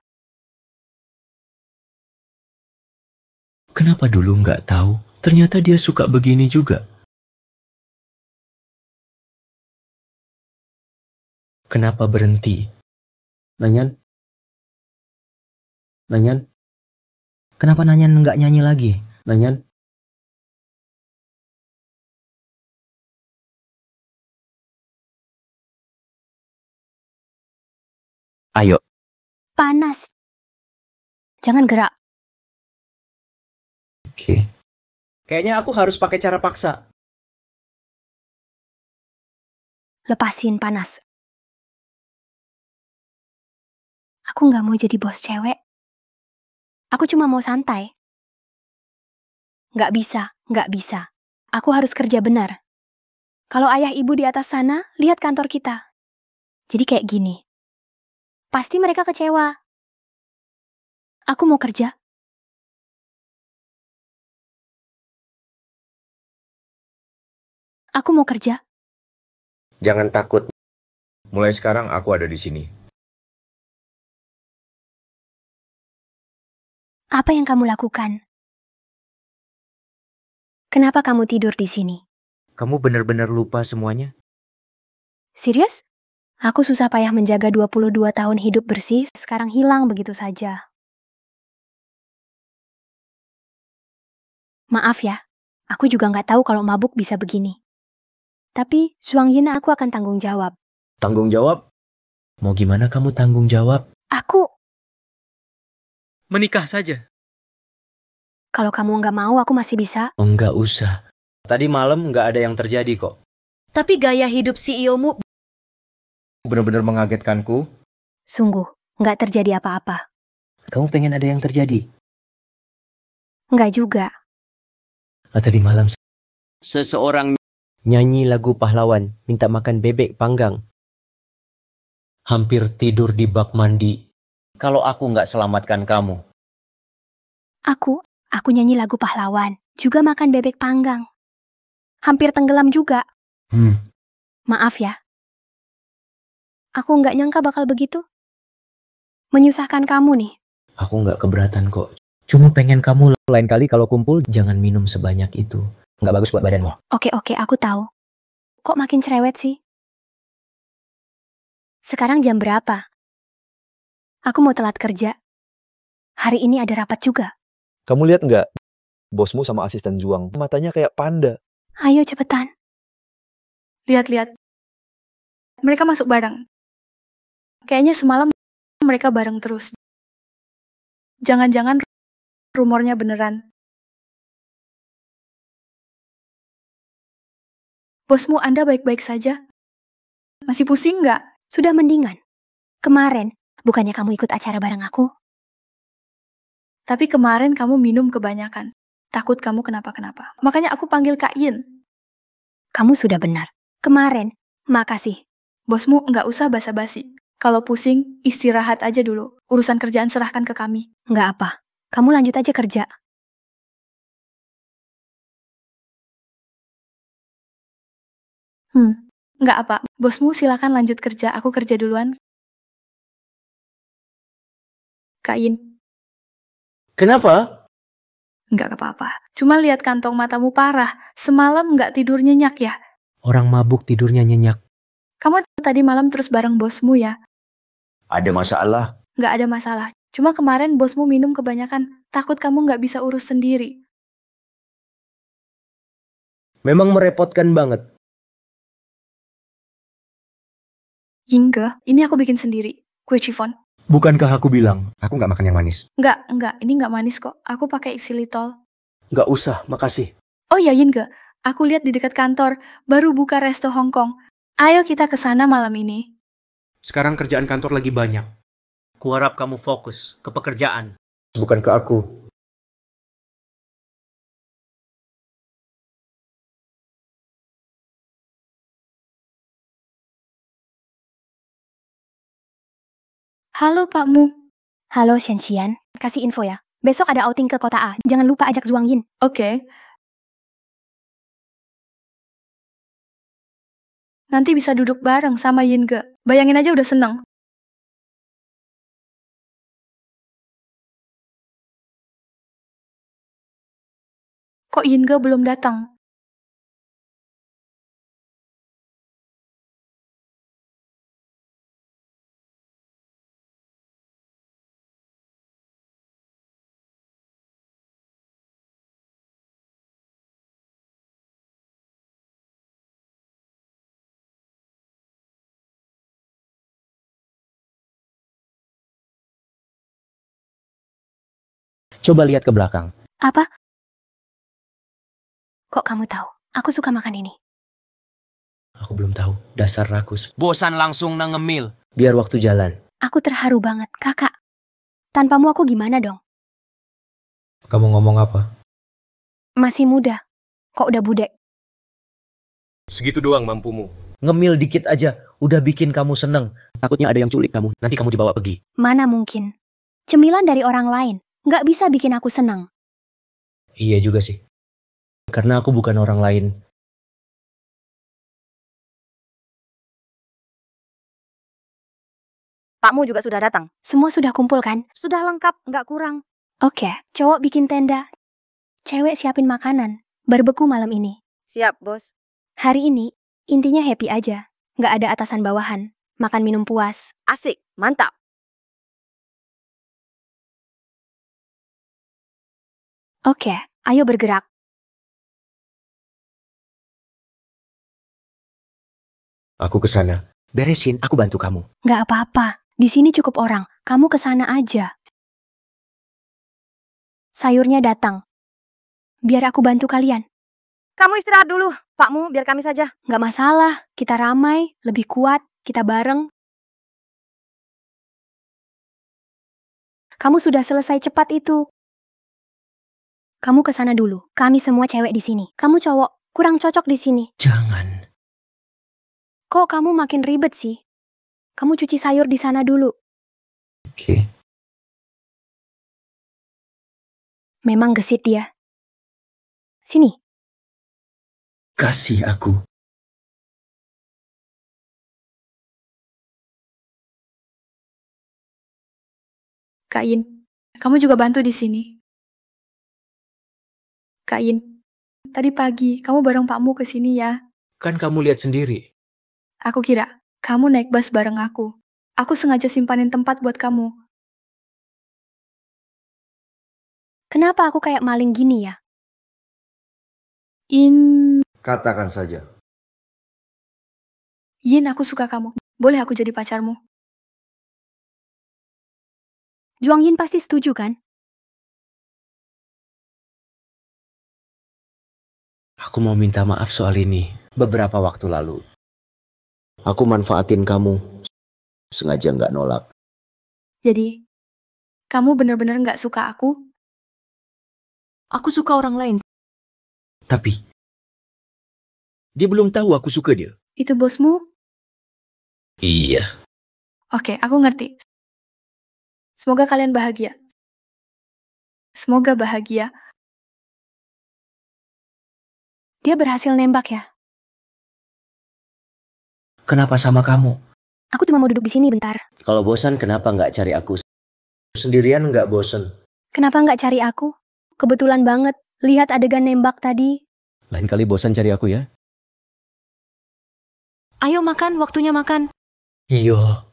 Kenapa dulu nggak tahu? Ternyata dia suka begini juga. Kenapa berhenti? Nanyan? Nanyan? Kenapa Nanyan nggak nyanyi lagi? Nanyan? Ayo. Panas. Jangan gerak. Oke. Kayaknya aku harus pakai cara paksa. Lepasin panas. Aku nggak mau jadi bos cewek. Aku cuma mau santai. Nggak bisa, nggak bisa. Aku harus kerja benar. Kalau ayah ibu di atas sana, lihat kantor kita. Jadi kayak gini. Pasti mereka kecewa. Aku mau kerja. Aku mau kerja. Jangan takut. Mulai sekarang aku ada di sini. Apa yang kamu lakukan? Kenapa kamu tidur di sini? Kamu benar-benar lupa semuanya? Serius? Aku susah payah menjaga 22 tahun hidup bersih, sekarang hilang begitu saja. Maaf ya, aku juga nggak tahu kalau mabuk bisa begini. Tapi, Zhuang Yin aku akan tanggung jawab. Tanggung jawab? Mau gimana kamu tanggung jawab? Aku, Menikah saja. kalau kamu nggak mau, aku masih bisa. Enggak usah. Tadi malam nggak ada yang terjadi kok. Tapi gaya hidup CEO-mu Benar-benar mengagetkanku. Sungguh, nggak terjadi apa-apa. Kamu pengen ada yang terjadi? Nggak juga. Tadi malam seseorang nyanyi lagu pahlawan, minta makan bebek panggang. Hampir tidur di bak mandi. Kalau aku nggak selamatkan kamu. Aku nyanyi lagu pahlawan, juga makan bebek panggang. Hampir tenggelam juga. Maaf ya. Aku nggak nyangka bakal begitu. Menyusahkan kamu nih. Aku nggak keberatan kok. Cuma pengen kamu lain kali kalau kumpul jangan minum sebanyak itu. Nggak bagus buat badanmu. Oke, aku tahu. Kok makin cerewet sih? Sekarang jam berapa? Aku mau telat kerja. Hari ini ada rapat juga. Kamu lihat nggak? Bosmu sama asisten Juang, matanya kayak panda. Ayo cepetan. Lihat-lihat. Mereka masuk bareng. Kayaknya semalam mereka bareng terus. Jangan-jangan rumornya beneran. Bosmu Anda baik-baik saja? Masih pusing nggak? Sudah mendingan. Kemarin, bukannya kamu ikut acara bareng aku? Tapi kemarin kamu minum kebanyakan. Takut kamu kenapa-kenapa. Makanya aku panggil Kak Yin. Kamu sudah benar. Kemarin, makasih. Bosmu nggak usah basa-basi. Kalau pusing, istirahat aja dulu. Urusan kerjaan serahkan ke kami. Nggak apa. Kamu lanjut aja kerja. Nggak apa. Bosmu silakan lanjut kerja. Aku kerja duluan. Kak Yin. Kenapa? Nggak apa-apa. Cuma lihat kantong matamu parah. Semalam nggak tidur nyenyak ya? Orang mabuk tidurnya nyenyak. Kamu tadi malam terus bareng bosmu ya? Ada masalah? Nggak ada masalah. Cuma kemarin bosmu minum kebanyakan. Takut kamu nggak bisa urus sendiri. Memang merepotkan banget. Yingge, ini aku bikin sendiri. Kue chiffon. Bukankah aku bilang, aku nggak makan yang manis? Nggak. Ini nggak manis kok. Aku pakai xylitol. Nggak usah, makasih. Oh ya Yingge, aku lihat di dekat kantor. Baru buka resto Hong Kong. Ayo kita ke sana malam ini. Sekarang kerjaan kantor lagi banyak. Kuharap kamu fokus ke pekerjaan. Bukan ke aku. Halo, Pakmu. Halo, Shenxian. Kasih info ya. Besok ada outing ke kota A. Jangan lupa ajak Zhuang Yin. Oke. Nanti bisa duduk bareng sama Yinge. Bayangin aja udah seneng. Kok Yinge belum datang? Coba lihat ke belakang. Apa? Kok kamu tahu? Aku suka makan ini. Aku belum tahu. Dasar rakus. Bosan langsung ngemil. Biar waktu jalan. Aku terharu banget, kakak. Tanpamu aku gimana dong? Kamu ngomong apa? Masih muda. Kok udah budek? Segitu doang mampumu. Ngemil dikit aja. Udah bikin kamu seneng. Takutnya ada yang culik kamu. Nanti kamu dibawa pergi. Mana mungkin? Cemilan dari orang lain. Nggak bisa bikin aku senang. Iya juga sih. Karena aku bukan orang lain. Pakmu juga sudah datang. Semua sudah kumpul kan? Sudah lengkap, nggak kurang. Oke, cowok bikin tenda. Cewek siapin makanan. Barbeku malam ini. Siap, bos. Hari ini, intinya happy aja. Nggak ada atasan bawahan. Makan minum puas. Asik, mantap. Oke, ayo bergerak. Aku ke sana. Beresin, aku bantu kamu. Nggak apa-apa. Di sini cukup orang. Kamu ke sana aja. Sayurnya datang. Biar aku bantu kalian. Kamu istirahat dulu, Pakmu, biar kami saja. Nggak masalah. Kita ramai, lebih kuat, kita bareng. Kamu sudah selesai cepat itu. Kamu ke sana dulu. Kami semua cewek di sini. Kamu cowok, kurang cocok di sini. Jangan. Kok kamu makin ribet sih? Kamu cuci sayur di sana dulu. Oke. Memang gesit dia. Sini. Kasih aku. Kak Yin, kamu juga bantu di sini. Kak Yin, tadi pagi kamu bareng Pakmu ke sini ya. Kan kamu lihat sendiri. Aku kira kamu naik bus bareng aku. Aku sengaja simpanin tempat buat kamu. Kenapa aku kayak maling gini ya? Katakan saja. Yin, aku suka kamu. Boleh aku jadi pacarmu? Zhuang Yin pasti setuju kan? Aku mau minta maaf soal ini. Beberapa waktu lalu. Aku manfaatin kamu. Sengaja nggak nolak. Jadi, kamu bener-bener nggak suka aku? Aku suka orang lain. Tapi, dia belum tahu aku suka dia. Itu bosmu? Iya. Oke, aku ngerti. Semoga kalian bahagia. Semoga bahagia. Dia berhasil nembak ya? Kenapa sama kamu? Aku cuma mau duduk di sini bentar. Kalau bosan kenapa nggak cari aku? Sendirian nggak bosan. Kenapa nggak cari aku? Kebetulan banget. Lihat adegan nembak tadi. Lain kali bosan cari aku ya. Ayo makan, waktunya makan. Iya.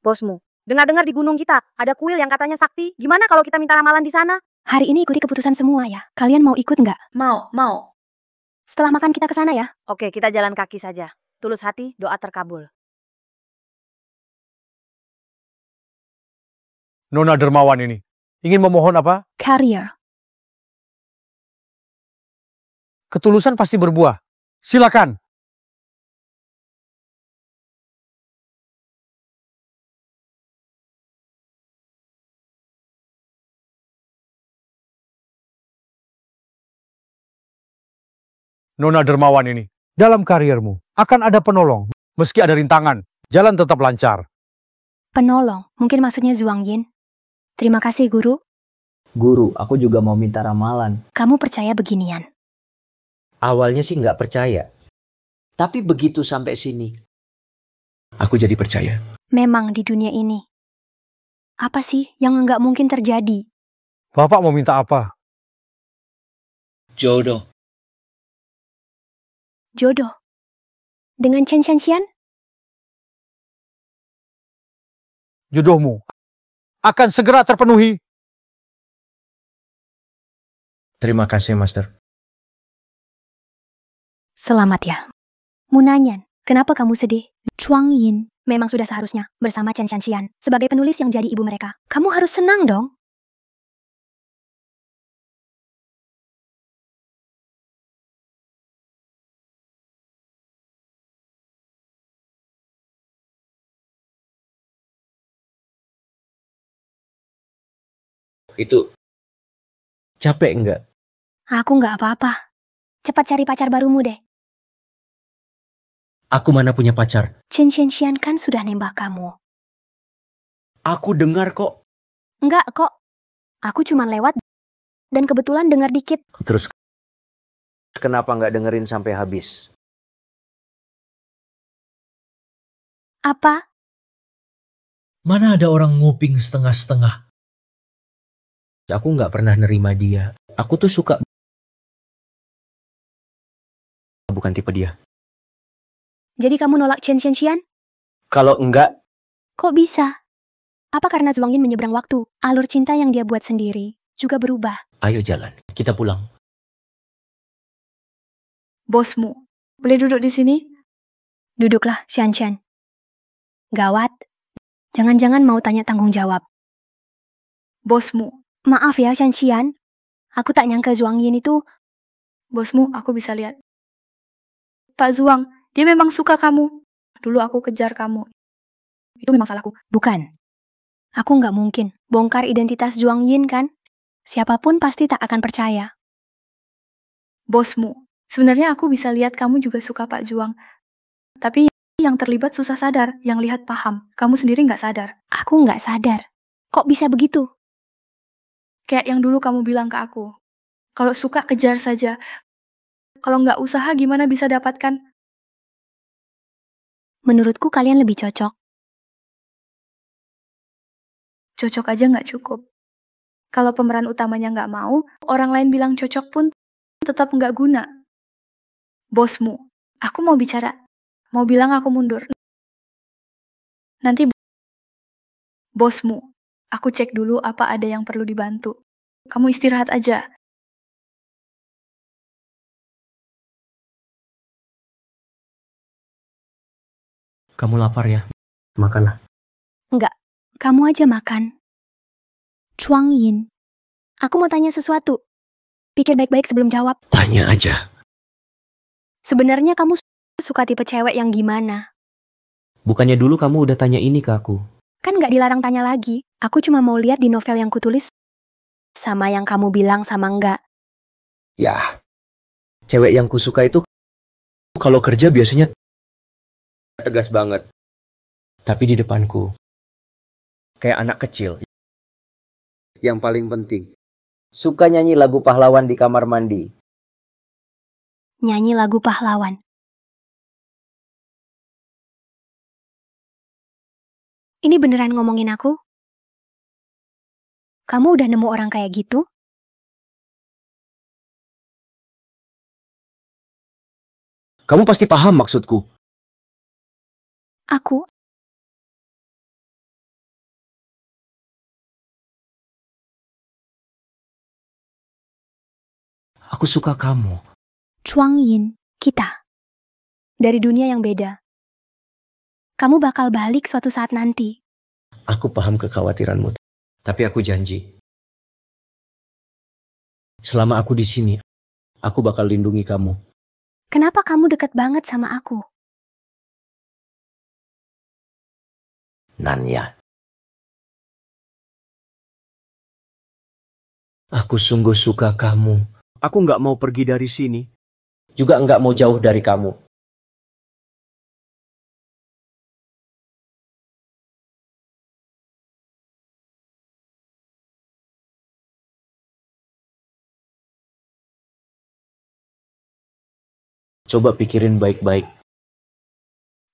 Bosmu, dengar-dengar di gunung kita ada kuil yang katanya sakti. Gimana kalau kita minta ramalan di sana? Hari ini ikuti keputusan semua ya. Kalian mau ikut nggak? Mau. Setelah makan kita ke sana ya. Oke, kita jalan kaki saja. Tulus hati, doa terkabul. Nona dermawan ini. Ingin memohon apa? Carrier. Ketulusan pasti berbuah. Silakan. Nona dermawan ini. Dalam karirmu akan ada penolong. Meski ada rintangan, jalan tetap lancar. Penolong, mungkin maksudnya Zhuang Yin. Terima kasih, Guru. Guru, aku juga mau minta ramalan. Kamu percaya beginian? Awalnya sih nggak percaya. Tapi begitu sampai sini, aku jadi percaya. Memang di dunia ini, apa sih yang nggak mungkin terjadi? Bapak mau minta apa? Jodoh. Jodoh. Dengan Chen Xian? Jodohmu akan segera terpenuhi. Terima kasih, Master. Selamat ya. Munanyan, kenapa kamu sedih? Zhuang Yin memang sudah seharusnya bersama Chen Xian sebagai penulis yang jadi ibu mereka. Kamu harus senang dong. Itu capek nggak? Aku nggak apa-apa. Cepat cari pacar barumu deh. Aku mana punya pacar? Chen Xian kan sudah nembak kamu. Aku dengar kok. Enggak kok. Aku cuma lewat dan kebetulan dengar dikit. Terus kenapa nggak dengerin sampai habis? Apa? Mana ada orang nguping setengah-setengah? Aku nggak pernah nerima dia. Aku tuh suka. Bukan tipe dia. Jadi kamu nolak Chen Xian? Kalau enggak, Kok bisa? Apa karena Zhuang Yin menyeberang waktu? Alur cinta yang dia buat sendiri juga berubah. ayo jalan. Kita pulang. Bosmu, boleh duduk di sini? Duduklah, Xian. Gawat. Jangan-jangan mau tanya tanggung jawab. Bosmu. Maaf ya, Xian. Aku tak nyangka Zhuang Yin itu. Bosmu, aku bisa lihat. Pak Zhuang, dia memang suka kamu. Dulu aku kejar kamu. Itu memang salahku. Bukan. Aku nggak mungkin bongkar identitas Zhuang Yin kan? Siapapun pasti tak akan percaya. Bosmu, sebenarnya aku bisa lihat kamu juga suka Pak Zhuang. Tapi yang terlibat susah sadar, yang lihat paham. Kamu sendiri nggak sadar. Aku nggak sadar. Kok bisa begitu? Kayak yang dulu kamu bilang ke aku. Kalau suka kejar saja. Kalau nggak usaha gimana bisa dapatkan? Menurutku kalian lebih cocok. Cocok aja nggak cukup. Kalau pemeran utamanya nggak mau, orang lain bilang cocok pun tetap nggak guna. Bosmu, aku mau bicara. Mau bilang aku mundur. Nanti bosmu, aku cek dulu apa ada yang perlu dibantu. Kamu istirahat aja. Kamu lapar ya? Makanlah. Enggak, kamu aja makan. Zhuang Yin, aku mau tanya sesuatu. Pikir baik-baik sebelum jawab. Tanya aja. Sebenarnya kamu suka tipe cewek yang gimana? Bukannya dulu kamu udah tanya ini ke aku? Kan nggak dilarang tanya lagi. Aku cuma mau lihat di novel yang kutulis. Sama yang kamu bilang sama enggak. Ya, cewek yang kusuka itu kalau kerja biasanya tegas banget. Tapi di depanku, kayak anak kecil. Yang paling penting, suka nyanyi lagu pahlawan di kamar mandi. Nyanyi lagu pahlawan. Ini beneran ngomongin aku? Kamu udah nemu orang kayak gitu? Kamu pasti paham maksudku. Aku suka kamu. Zhuang Yin, kita. Dari dunia yang beda. Kamu bakal balik suatu saat nanti. Aku paham kekhawatiranmu. Tapi aku janji. Selama aku di sini, aku bakal lindungi kamu. Kenapa kamu deket banget sama aku? Nanya. Aku sungguh suka kamu. Aku nggak mau pergi dari sini. juga nggak mau jauh dari kamu. Coba pikirin baik-baik.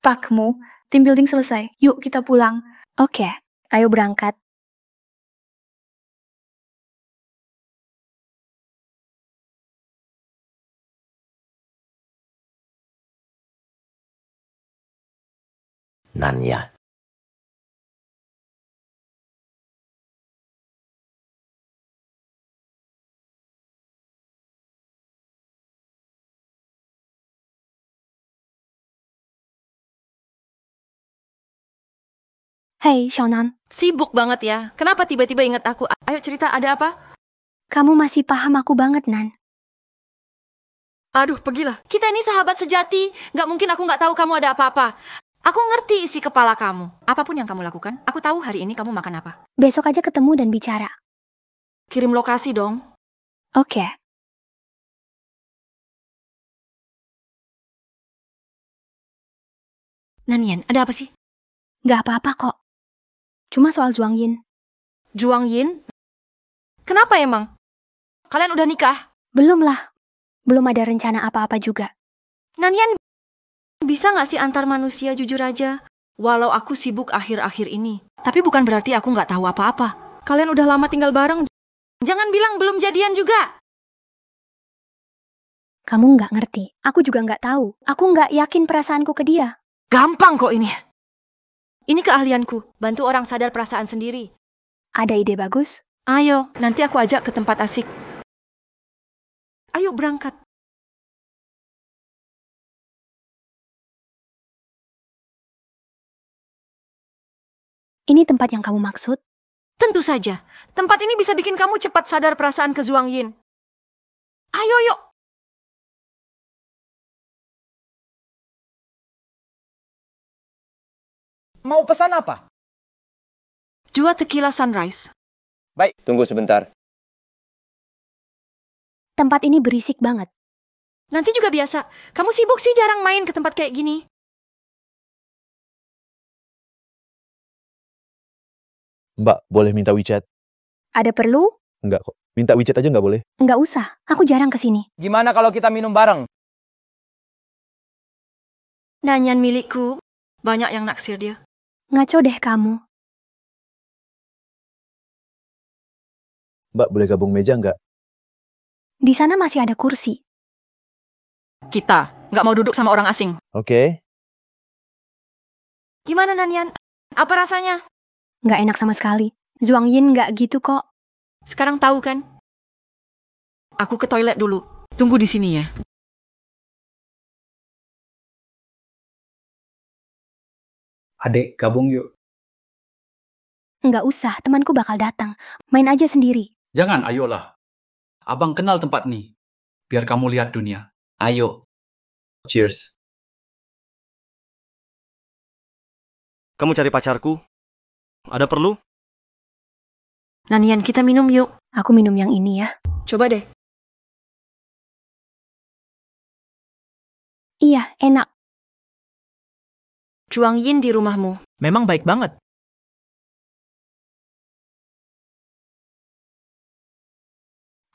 Pakmu, tim building selesai. Yuk kita pulang. Oke, ayo berangkat. Nanya. Hei, Xiaonan. Sibuk banget ya. Kenapa tiba-tiba ingat aku? Ayo cerita, ada apa? Kamu masih paham aku banget, Nan. Aduh, pergilah. Kita ini sahabat sejati. Nggak mungkin aku nggak tahu kamu ada apa-apa. Aku ngerti isi kepala kamu. Apapun yang kamu lakukan, aku tahu hari ini kamu makan apa. Besok aja ketemu dan bicara. Kirim lokasi dong. Oke. Nanian, ada apa sih? Gak apa-apa kok. Cuma soal Zhuang Yin. Zhuang Yin? Kenapa emang? Kalian udah nikah? Belum lah. Belum ada rencana apa-apa juga. Nanian, bisa nggak sih antar manusia jujur aja? Walau aku sibuk akhir-akhir ini. Tapi bukan berarti aku nggak tahu apa-apa. Kalian udah lama tinggal bareng. Jangan bilang belum jadian juga. Kamu nggak ngerti. Aku juga nggak tahu. Aku nggak yakin perasaanku ke dia. Gampang kok ini. Ini keahlianku. Bantu orang sadar perasaan sendiri. Ada ide bagus? Ayo, nanti aku ajak ke tempat asik. Ayo berangkat. Ini tempat yang kamu maksud? Tentu saja. Tempat ini bisa bikin kamu cepat sadar perasaan ke Zhuang Yin. Ayo, yuk. Mau pesan apa? 2 tequila sunrise. Baik. Tunggu sebentar. Tempat ini berisik banget. Nanti juga biasa. Kamu sibuk sih jarang main ke tempat kayak gini. Mbak, boleh minta WeChat? Ada perlu? Enggak kok. Minta WeChat aja nggak boleh? Nggak usah. Aku jarang kesini. Gimana kalau kita minum bareng? Nanyan milikku. Banyak yang naksir dia. Ngaco deh kamu. Mbak, boleh gabung meja nggak? Di sana masih ada kursi. Kita nggak mau duduk sama orang asing. Oke. Gimana Nanyan? Apa rasanya? Nggak enak sama sekali. Zhuang Yin nggak gitu kok. Sekarang tahu kan? Aku ke toilet dulu. Tunggu di sini ya. Adek, gabung yuk. Nggak usah, temanku bakal datang. Main aja sendiri. Jangan, ayolah. Abang kenal tempat nih. Biar kamu lihat dunia. Ayo. Cheers. Kamu cari pacarku? Ada perlu? Nanyan, kita minum yuk. Aku minum yang ini ya. Coba deh. Iya, enak. Zhuang Yin di rumahmu. Memang baik banget.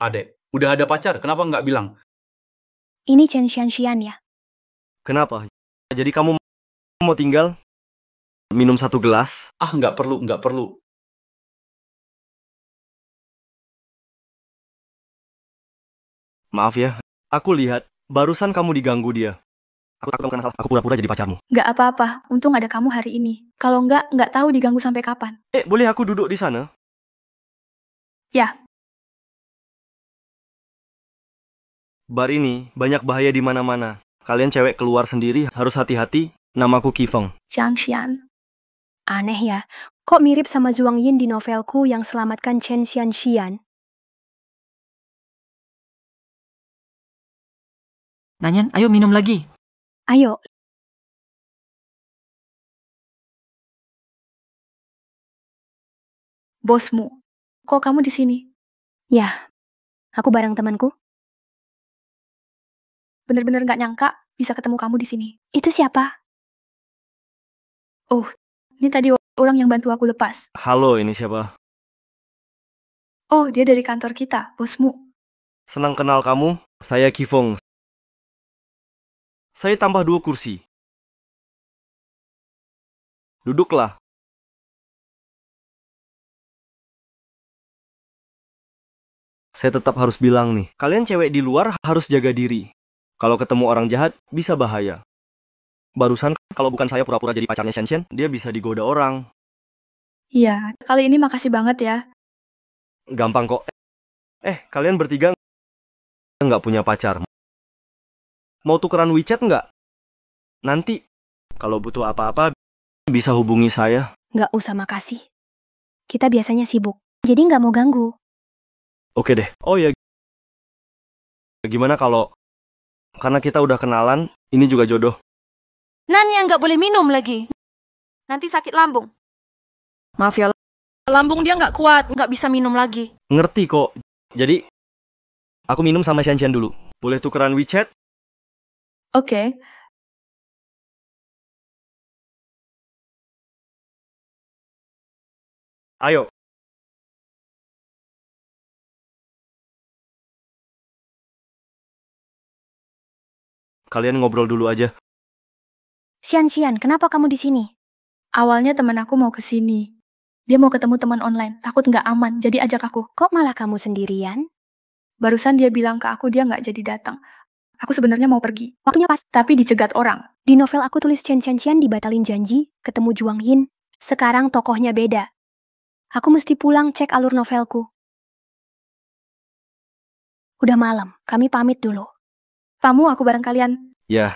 Adek, udah ada pacar, kenapa nggak bilang? Ini Chen Xianxian ya. Kenapa? Jadi kamu mau tinggal? Minum 1 gelas? Ah, nggak perlu, nggak perlu. Maaf ya, aku lihat barusan kamu diganggu dia. Aku takut kamu kena salah. Aku pura-pura jadi pacarmu. Nggak apa-apa, untung ada kamu hari ini. Kalau nggak tahu diganggu sampai kapan. Boleh aku duduk di sana? Ya. Bar ini banyak bahaya di mana-mana. Kalian cewek keluar sendiri harus hati-hati. Namaku Kifeng. Xianxian. Aneh ya. Kok mirip sama Zhuang Yin di novelku yang selamatkan Chen Xianxian? Nanyan, ayo minum lagi. Ayo. Bosmu. Kok kamu di sini? Ya. Aku bareng temanku. Bener-bener gak nyangka bisa ketemu kamu di sini. Itu siapa? Oh, ini tadi orang yang bantu aku lepas. Halo, ini siapa? Oh, dia dari kantor kita, bosmu. Senang kenal kamu. Saya Kifong. Saya tambah 2 kursi. Duduklah. Saya tetap harus bilang nih, kalian cewek di luar harus jaga diri. Kalau ketemu orang jahat, bisa bahaya. Barusan, kalau bukan saya pura-pura jadi pacarnya Shen, dia bisa digoda orang. Iya, kali ini makasih banget ya. Gampang kok. Kalian bertiga nggak punya pacar. Mau tukeran WeChat nggak? Nanti, kalau butuh apa-apa, bisa hubungi saya. Nggak usah makasih. Kita biasanya sibuk, jadi nggak mau ganggu. Oke deh. Oh ya, gimana kalau... Karena kita udah kenalan, ini juga jodoh. Nanya nggak boleh minum lagi. Nanti sakit lambung. Maaf ya, lambung dia nggak kuat, nggak bisa minum lagi. Ngerti kok. Jadi, aku minum sama Shen dulu. Boleh tukeran WeChat? Oke. Ayo. Kalian ngobrol dulu aja. Xian, kenapa kamu di sini? Awalnya teman aku mau ke sini. Dia mau ketemu teman online, takut nggak aman, jadi ajak aku. Kok malah kamu sendirian? Barusan dia bilang ke aku dia nggak jadi datang. Aku sebenarnya mau pergi. Waktunya pas, tapi dicegat orang. Di novel aku tulis Chen dibatalin janji, ketemu Juang Yin. Sekarang tokohnya beda. Aku mesti pulang cek alur novelku. Udah malam, kami pamit dulu. Pamu aku bareng kalian. Ya.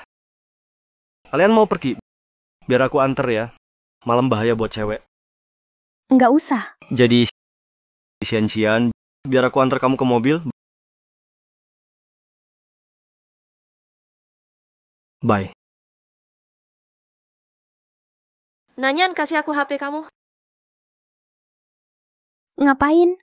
Kalian mau pergi? Biar aku anter ya. Malam bahaya buat cewek. Nggak usah. Jadi, Xian, biar aku antar kamu ke mobil. Bye. Nanyan, kasih aku HP kamu. Ngapain?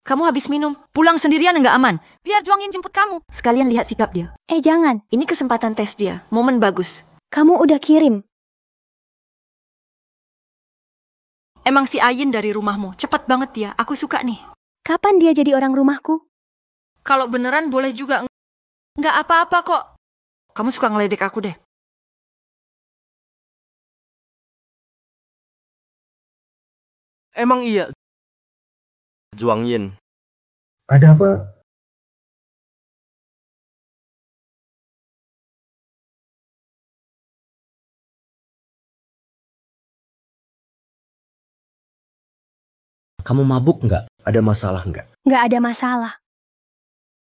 Kamu habis minum. Pulang sendirian nggak aman. Biar Juang Yin jemput kamu. Sekalian lihat sikap dia. Jangan. Ini kesempatan tes dia. Momen bagus. Kamu udah kirim. Emang si Ayin dari rumahmu. Cepat banget dia. Aku suka nih. Kapan dia jadi orang rumahku? Kalau beneran boleh juga. Nggak apa-apa kok. Kamu suka ngeledek aku deh. Emang iya. Juang Yin. Ada apa? Kamu mabuk nggak? Ada masalah nggak? Nggak ada masalah.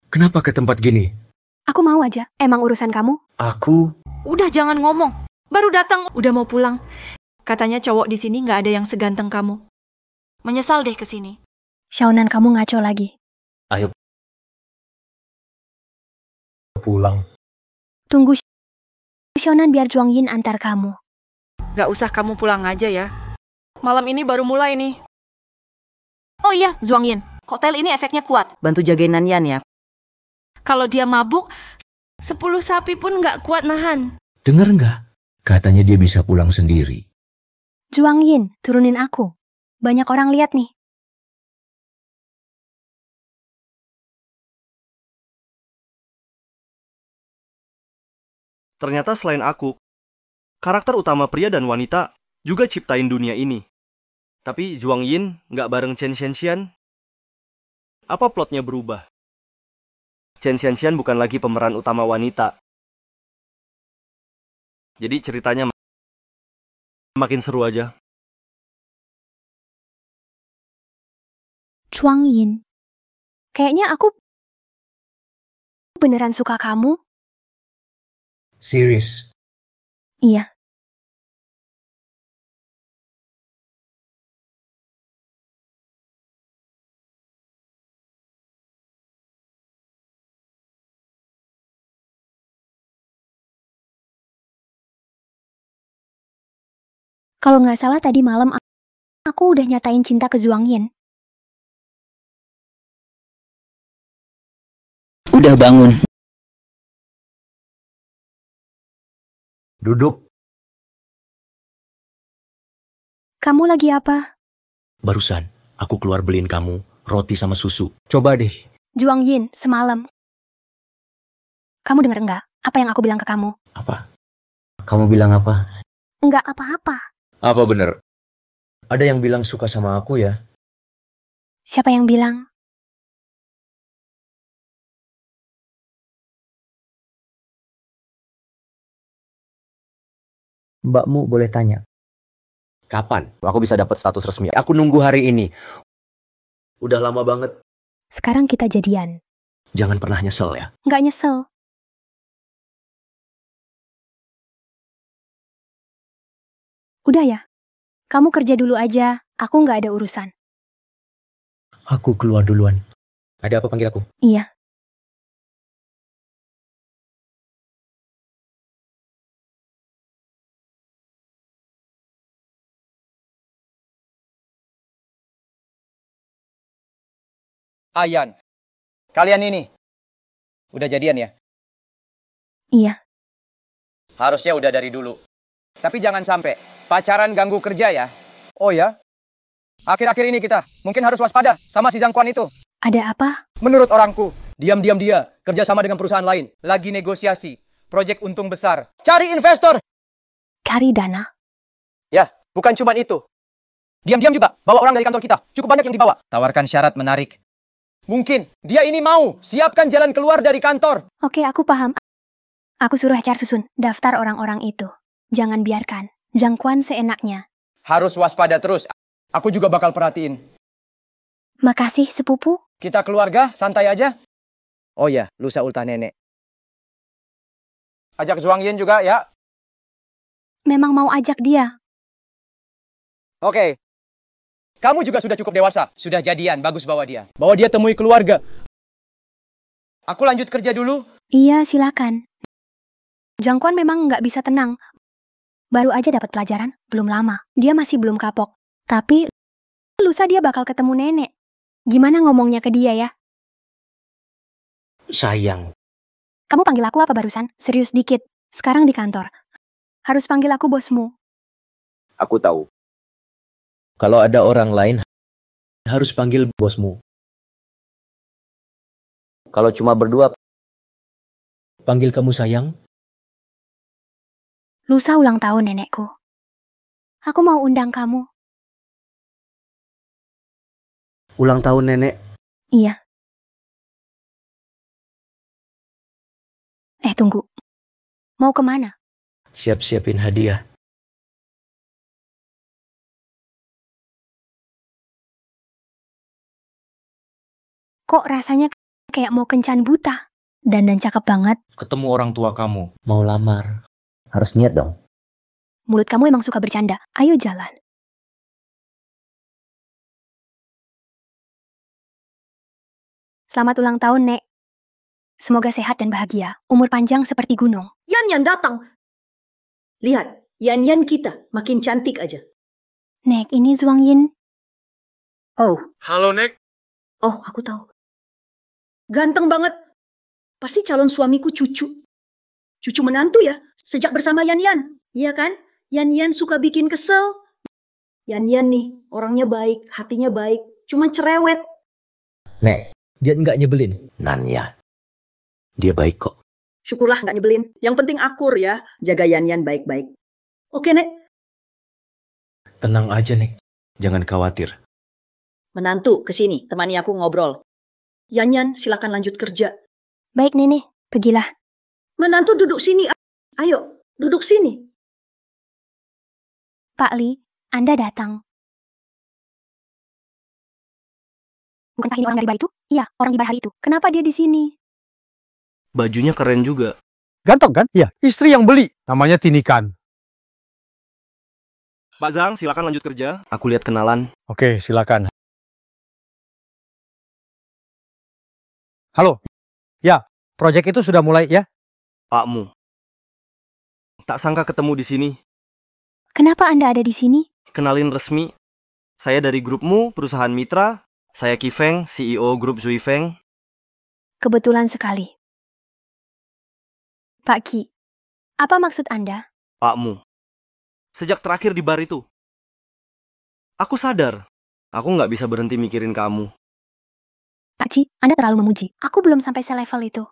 Kenapa ke tempat gini? Aku mau aja. Emang urusan kamu? Aku... Udah jangan ngomong. Baru datang, udah mau pulang. Katanya cowok di sini nggak ada yang seganteng kamu. Menyesal deh ke sini. Xiaonan, kamu ngaco lagi. Ayo pulang. Tunggu Xiaonan biar Juang Yin antar kamu. Gak usah kamu pulang aja ya. Malam ini baru mulai nih. Oh iya, Juang Yin. Koktail ini efeknya kuat. Bantu jagain Nanyan ya. Kalau dia mabuk, 10 sapi pun nggak kuat nahan. Dengar nggak? Katanya dia bisa pulang sendiri. Juang Yin, turunin aku. Banyak orang lihat nih. Ternyata selain aku, karakter utama pria dan wanita juga ciptain dunia ini. Tapi Juang Yin nggak bareng Chen Xian. Apa plotnya berubah? Chen Xian bukan lagi pemeran utama wanita. Jadi ceritanya makin seru aja. Juang Yin, kayaknya aku beneran suka kamu. Serius? Iya. Kalau nggak salah tadi malam aku udah nyatain cinta ke Juang Yin. Udah bangun. Duduk. Kamu lagi apa? Barusan, aku keluar beliin kamu roti sama susu. Coba deh. Juang Yin, semalam. Kamu dengar enggak apa yang aku bilang ke kamu? Apa? Kamu bilang apa? Enggak apa-apa. Apa bener? Ada yang bilang suka sama aku ya? Siapa yang bilang? Mbakmu boleh tanya. Kapan aku bisa dapat status resmi? Aku nunggu hari ini. Udah lama banget. Sekarang kita jadian. Jangan pernah nyesel ya. Enggak nyesel. Udah ya. Kamu kerja dulu aja. Aku nggak ada urusan. Aku keluar duluan. Ada apa panggil aku? Iya. Ayan, kalian ini udah jadian ya? Iya. Harusnya udah dari dulu. Tapi jangan sampai pacaran ganggu kerja ya. Oh ya? Akhir-akhir ini kita mungkin harus waspada sama si Zhang Quan itu. Ada apa? Menurut orangku, diam-diam dia kerja sama dengan perusahaan lain. Lagi negosiasi, proyek untung besar. Cari investor. Cari dana. Ya, bukan cuma itu. Diam-diam juga bawa orang dari kantor kita. Cukup banyak yang dibawa. Tawarkan syarat menarik. Mungkin dia ini mau siapkan jalan keluar dari kantor. Oke, aku paham. Aku suruh HR susun daftar orang-orang itu. Jangan biarkan Zhang Quan seenaknya. Harus waspada terus. Aku juga bakal perhatiin. Makasih, sepupu. Kita keluarga, santai aja. Oh ya, lusa ultah nenek. Ajak Zhuang Yin juga ya. Memang mau ajak dia. Oke. Kamu juga sudah cukup dewasa. Sudah jadian, bagus bawa dia. Bawa dia temui keluarga. Aku lanjut kerja dulu. Iya, silakan. Zhang Quan memang nggak bisa tenang. Baru aja dapat pelajaran, belum lama. Dia masih belum kapok. Tapi, lusa dia bakal ketemu nenek. Gimana ngomongnya ke dia ya? Sayang. Kamu panggil aku apa barusan? Serius dikit. Sekarang di kantor. Harus panggil aku bosmu. Aku tahu. Kalau ada orang lain, harus panggil bosmu. Kalau cuma berdua, panggil kamu sayang. Lusa ulang tahun nenekku. Aku mau undang kamu. Ulang tahun nenek. Iya. Tunggu. Mau kemana? Siap-siapin hadiah. Kok rasanya kayak mau kencan buta? Dan cakep banget. Ketemu orang tua kamu. Mau lamar. Harus niat dong. Mulut kamu emang suka bercanda. Ayo jalan. Selamat ulang tahun, Nek. Semoga sehat dan bahagia. Umur panjang seperti gunung. Yan datang. Lihat, Yan kita makin cantik aja. Nek, ini Zhuang Yin. Oh. Halo, Nek. Oh, aku tahu. Ganteng banget. Pasti calon suamiku cucu. Cucu menantu ya, sejak bersama Yan. Iya kan? Yan suka bikin kesel. Yan nih, orangnya baik, hatinya baik. Cuma cerewet. Nek, dia nggak nyebelin. Nanya. Dia baik kok. Syukurlah nggak nyebelin. Yang penting akur ya. Jaga Yan baik-baik. Oke, Nek. Tenang aja, Nek. Jangan khawatir. Menantu, kesini. Temani aku ngobrol. Yan, silakan lanjut kerja. Baik, Nenek. Pergilah. Menantu duduk sini. Ayo, duduk sini. Pak Li, Anda datang. Bukankah ini orang dari bar itu? Iya, orang di bar hari itu. Kenapa dia di sini? Bajunya keren juga. Ganteng kan? Iya, istri yang beli. Namanya Tinikan. Pak Zhang, silakan lanjut kerja. Aku lihat kenalan. Oke, silakan. Halo. Ya, proyek itu sudah mulai ya? Pakmu. Tak sangka ketemu di sini. Kenapa Anda ada di sini? Kenalin resmi. Saya dari grupmu, perusahaan mitra. Saya Qi Feng, CEO grup Zui Feng. Kebetulan sekali. Pak Qi, apa maksud Anda? Pakmu. Sejak terakhir di bar itu. Aku sadar, aku nggak bisa berhenti mikirin kamu. Pak Ci, Anda terlalu memuji. Aku belum sampai selevel itu.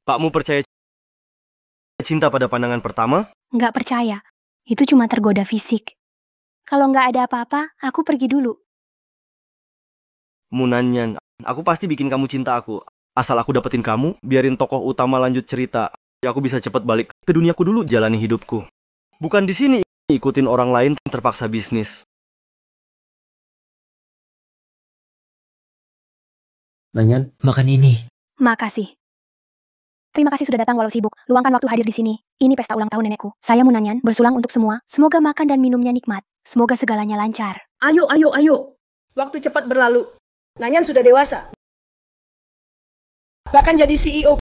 Pakmu percaya cinta pada pandangan pertama? Nggak percaya. Itu cuma tergoda fisik. Kalau nggak ada apa-apa, aku pergi dulu. Munanyan, aku pasti bikin kamu cinta aku. Asal aku dapetin kamu, biarin tokoh utama lanjut cerita. Aku bisa cepet balik ke duniaku dulu, jalani hidupku. Bukan di sini ikutin orang lain terpaksa bisnis. Nanyan, makan ini. Makasih. Terima kasih sudah datang walau sibuk. Luangkan waktu hadir di sini. Ini pesta ulang tahun nenekku. Saya Munanyan, bersulang untuk semua. Semoga makan dan minumnya nikmat. Semoga segalanya lancar. Ayo, ayo, ayo. Waktu cepat berlalu. Nanyan sudah dewasa. Bahkan jadi CEO.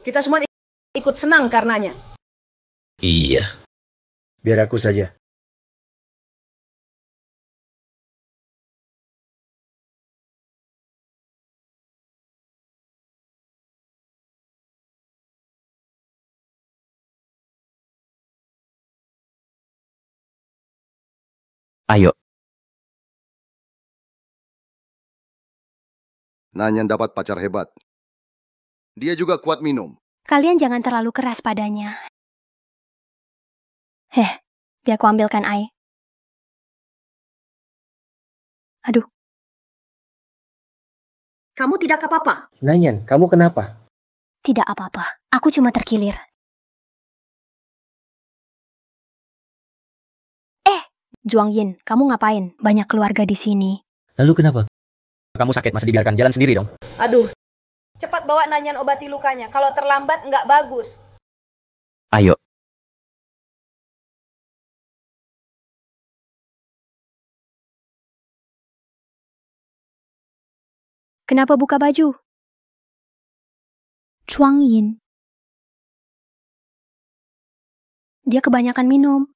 Kita semua ikut senang karenanya. Iya. Biar aku saja. Ayo. Nanyan dapat pacar hebat. Dia juga kuat minum. Kalian jangan terlalu keras padanya. Biar aku ambilkan air. Aduh. Kamu tidak apa-apa. Nanyan, kamu kenapa? Tidak apa-apa. Aku cuma terkilir. Juang Yin, kamu ngapain? Banyak keluarga di sini. Lalu kenapa? Kamu sakit, masa dibiarkan jalan sendiri dong? Aduh. Cepat bawa Nanyan obati lukanya. Kalau terlambat nggak bagus. Ayo. Kenapa buka baju? Juang Yin. Dia kebanyakan minum.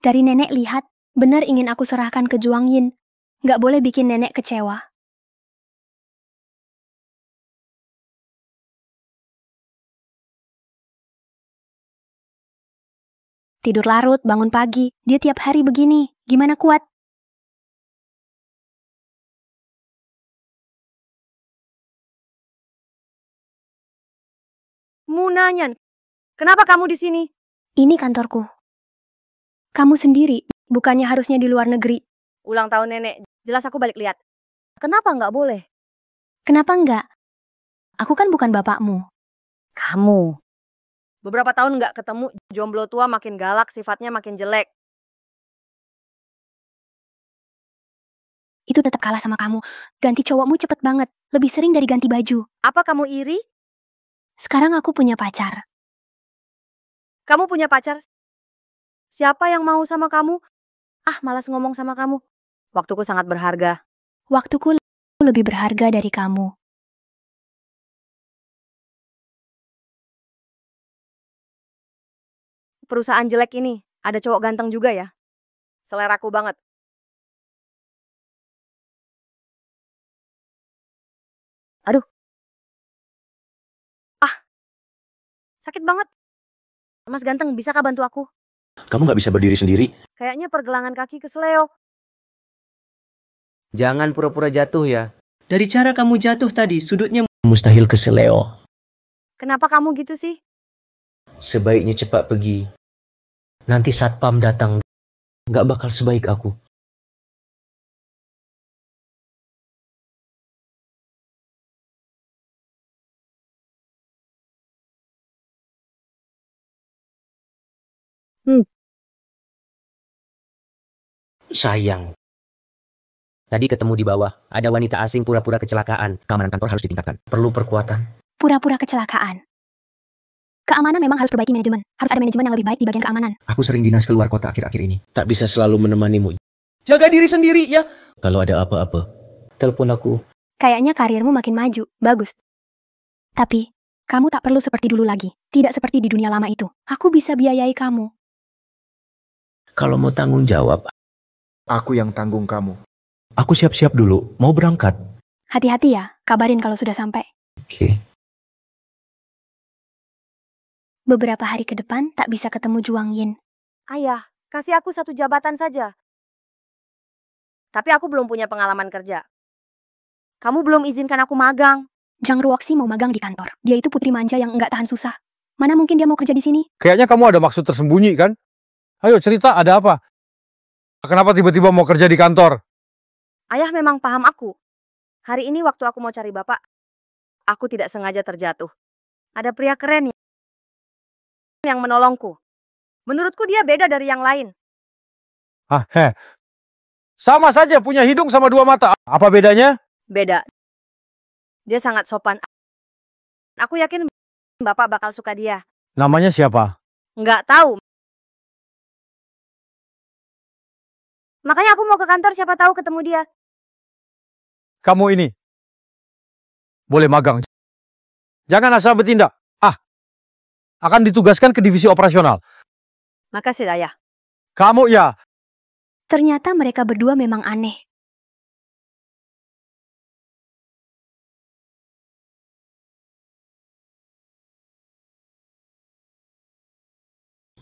Dari nenek lihat, benar ingin aku serahkan ke Juang Yin. Nggak boleh bikin nenek kecewa. Tidur larut, bangun pagi. Dia tiap hari begini. Gimana kuat? Munanyan, kenapa kamu di sini? Ini kantorku. Kamu sendiri, bukannya harusnya di luar negeri. Ulang tahun nenek, jelas aku balik lihat. Kenapa nggak boleh? Kenapa enggak? Aku kan bukan bapakmu. Kamu. Beberapa tahun nggak ketemu, jomblo tua makin galak, sifatnya makin jelek. Itu tetap kalah sama kamu. Ganti cowokmu cepet banget. Lebih sering dari ganti baju. Apa kamu iri? Sekarang aku punya pacar. Kamu punya pacar? Siapa yang mau sama kamu? Malas ngomong sama kamu. Waktuku sangat berharga. Waktuku lebih berharga dari kamu. Perusahaan jelek ini, ada cowok ganteng juga ya? Seleraku banget. Aduh. Sakit banget. Mas ganteng, bisakah bantu aku? Kamu nggak bisa berdiri sendiri? Kayaknya pergelangan kaki kesleo. Jangan pura-pura jatuh ya. Dari cara kamu jatuh tadi, sudutnya Mustahil keseleo. Kenapa kamu gitu sih? Sebaiknya cepat pergi. Nanti satpam datang. Nggak bakal sebaik aku. Sayang. Tadi ketemu di bawah. Ada wanita asing pura-pura kecelakaan. Keamanan kantor harus ditingkatkan. Perlu perkuatan. Pura-pura kecelakaan. Keamanan memang harus perbaiki manajemen. Harus ada manajemen yang lebih baik di bagian keamanan. Aku sering dinas keluar kota akhir-akhir ini. Tak bisa selalu menemanimu. jaga diri sendiri ya. Kalau ada apa-apa, telepon aku. Kayaknya karirmu makin maju. Bagus. Tapi, kamu tak perlu seperti dulu lagi. Tidak seperti di dunia lama itu. Aku bisa biayai kamu. Kalau mau tanggung jawab, aku yang tanggung kamu. Aku siap-siap dulu. Mau berangkat. Hati-hati ya. Kabarin kalau sudah sampai. Oke. Beberapa hari ke depan tak bisa ketemu Juang Yin. Ayah, kasih aku 1 jabatan saja. Tapi aku belum punya pengalaman kerja. Kamu belum izinkan aku magang. Jang Ruoxi mau magang di kantor. Dia itu putri manja yang enggak tahan susah. Mana mungkin dia mau kerja di sini? Kayaknya kamu ada maksud tersembunyi kan? Ayo cerita, ada apa? Kenapa tiba-tiba mau kerja di kantor? Ayah memang paham aku. Hari ini waktu aku mau cari bapak, aku tidak sengaja terjatuh. Ada pria keren yang menolongku. Menurutku dia beda dari yang lain. Sama saja punya hidung sama 2 mata. Apa bedanya? Beda. Dia sangat sopan. Aku yakin bapak bakal suka dia. Namanya siapa? Nggak tahu. Makanya aku mau ke kantor, siapa tahu ketemu dia. Kamu ini boleh magang. Jangan asal bertindak. Akan ditugaskan ke divisi operasional. Makasih, Ayah. Kamu ya. Ternyata mereka berdua memang aneh.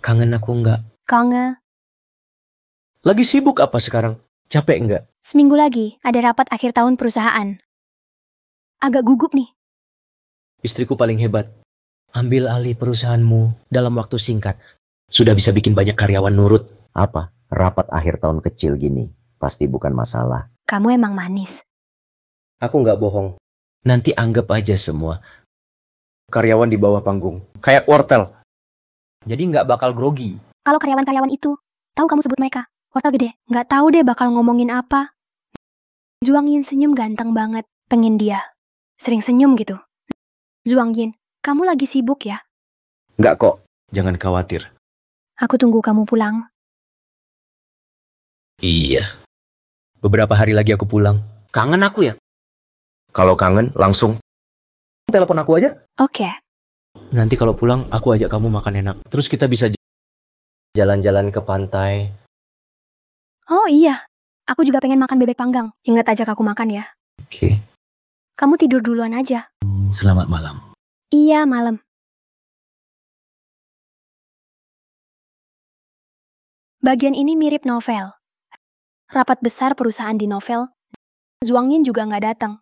Kangen aku nggak? Kangen. Lagi sibuk apa sekarang? Capek nggak? Seminggu lagi ada rapat akhir tahun perusahaan. Agak gugup nih. Istriku paling hebat. Ambil alih perusahaanmu dalam waktu singkat. Sudah bisa bikin banyak karyawan nurut. Apa? Rapat akhir tahun kecil gini. Pasti bukan masalah. Kamu emang manis. Aku nggak bohong. Nanti anggap aja semua karyawan di bawah panggung. Kayak wortel. Jadi nggak bakal grogi. Kalau karyawan-karyawan itu, tahu kamu sebut mereka. Wortel gede. Nggak tahu deh bakal ngomongin apa. Juang Yin senyum ganteng banget. Pengen dia. Sering senyum gitu. Juang Yin, kamu lagi sibuk ya? Nggak kok. Jangan khawatir. Aku tunggu kamu pulang. Iya. Beberapa hari lagi aku pulang. Kangen aku ya? Kalau kangen, langsung telepon aku aja. Oke. Nanti kalau pulang, aku ajak kamu makan enak. Terus kita bisa jalan-jalan ke pantai. Oh iya, aku juga pengen makan bebek panggang. Ingat ajak aku makan ya. Oke. Kamu tidur duluan aja. Selamat malam. Iya, malam. Bagian ini mirip novel. Rapat besar perusahaan di novel. Juang Yin juga nggak datang.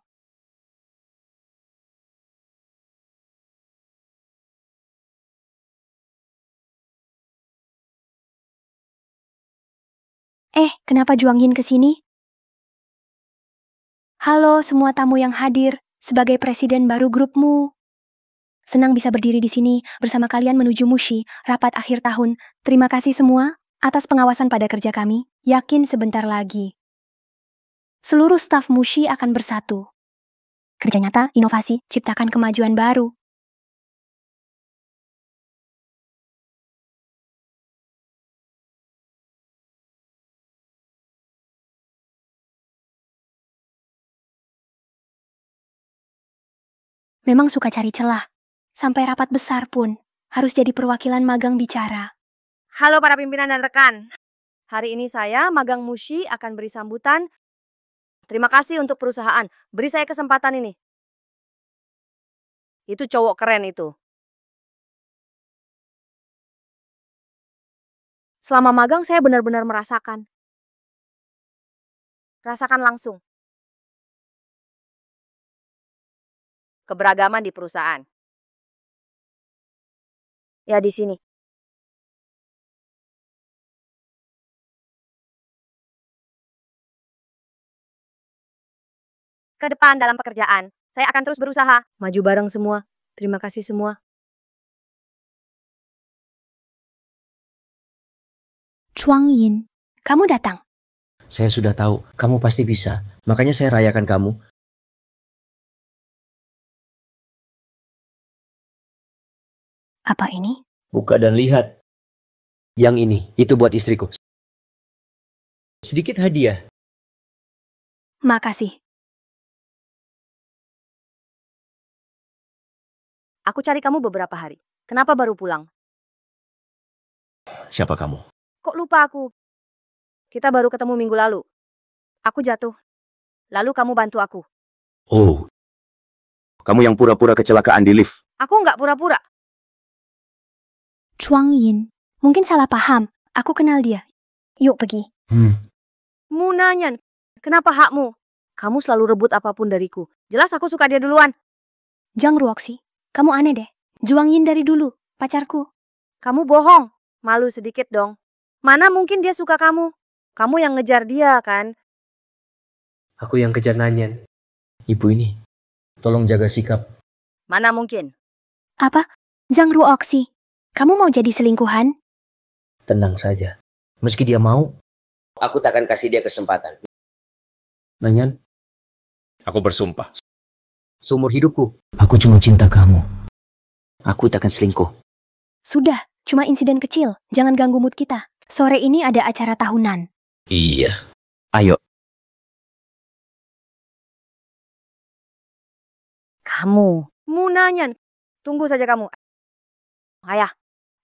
Kenapa Juang Yin kesini? Halo semua tamu yang hadir sebagai presiden baru grupmu. Senang bisa berdiri di sini bersama kalian menuju Mushi, rapat akhir tahun. Terima kasih semua atas pengawasan pada kerja kami. Yakin sebentar lagi seluruh staf Mushi akan bersatu. Kerja nyata, inovasi, ciptakan kemajuan baru. Memang suka cari celah. Sampai rapat besar pun harus jadi perwakilan magang bicara. Halo para pimpinan dan rekan. Hari ini saya, magang Mushi, akan beri sambutan. Terima kasih untuk perusahaan. Beri saya kesempatan ini. Itu cowok keren itu. Selama magang saya benar-benar merasakan. Rasakan langsung. Keberagaman di perusahaan. Ya di sini. Ke depan dalam pekerjaan, saya akan terus berusaha. Maju bareng semua. Terima kasih semua. Juang Yin, kamu datang. Saya sudah tahu, kamu pasti bisa. Makanya saya rayakan kamu. Apa ini? Buka dan lihat. Yang ini, itu buat istriku. Sedikit hadiah. Makasih. Aku cari kamu beberapa hari. Kenapa baru pulang? Siapa kamu? Kok lupa aku? Kita baru ketemu minggu lalu. Aku jatuh. Lalu kamu bantu aku. Oh. Kamu yang pura-pura kecelakaan di lift. Aku nggak pura-pura. Zhuang Yin. Mungkin salah paham. Aku kenal dia. Yuk pergi. Munanyan, kenapa hakmu? Kamu selalu rebut apapun dariku. Jelas aku suka dia duluan. Zhang Ruoxi, kamu aneh deh. Zhuang Yin dari dulu, pacarku. Kamu bohong. Malu sedikit dong. Mana mungkin dia suka kamu? Kamu yang ngejar dia, kan? Aku yang kejar Nanyan. Ibu ini, tolong jaga sikap. Mana mungkin? Apa? Zhang Ruoxi, kamu mau jadi selingkuhan? Tenang saja. Meski dia mau, aku takkan kasih dia kesempatan. Nanyan, Aku bersumpah. seumur hidupku, aku cuma cinta kamu. Aku takkan selingkuh. Sudah, cuma insiden kecil. Jangan ganggu mood kita. Sore ini ada acara tahunan. Iya. Ayo. Kamu. Munanyan, tunggu saja kamu. Ayah.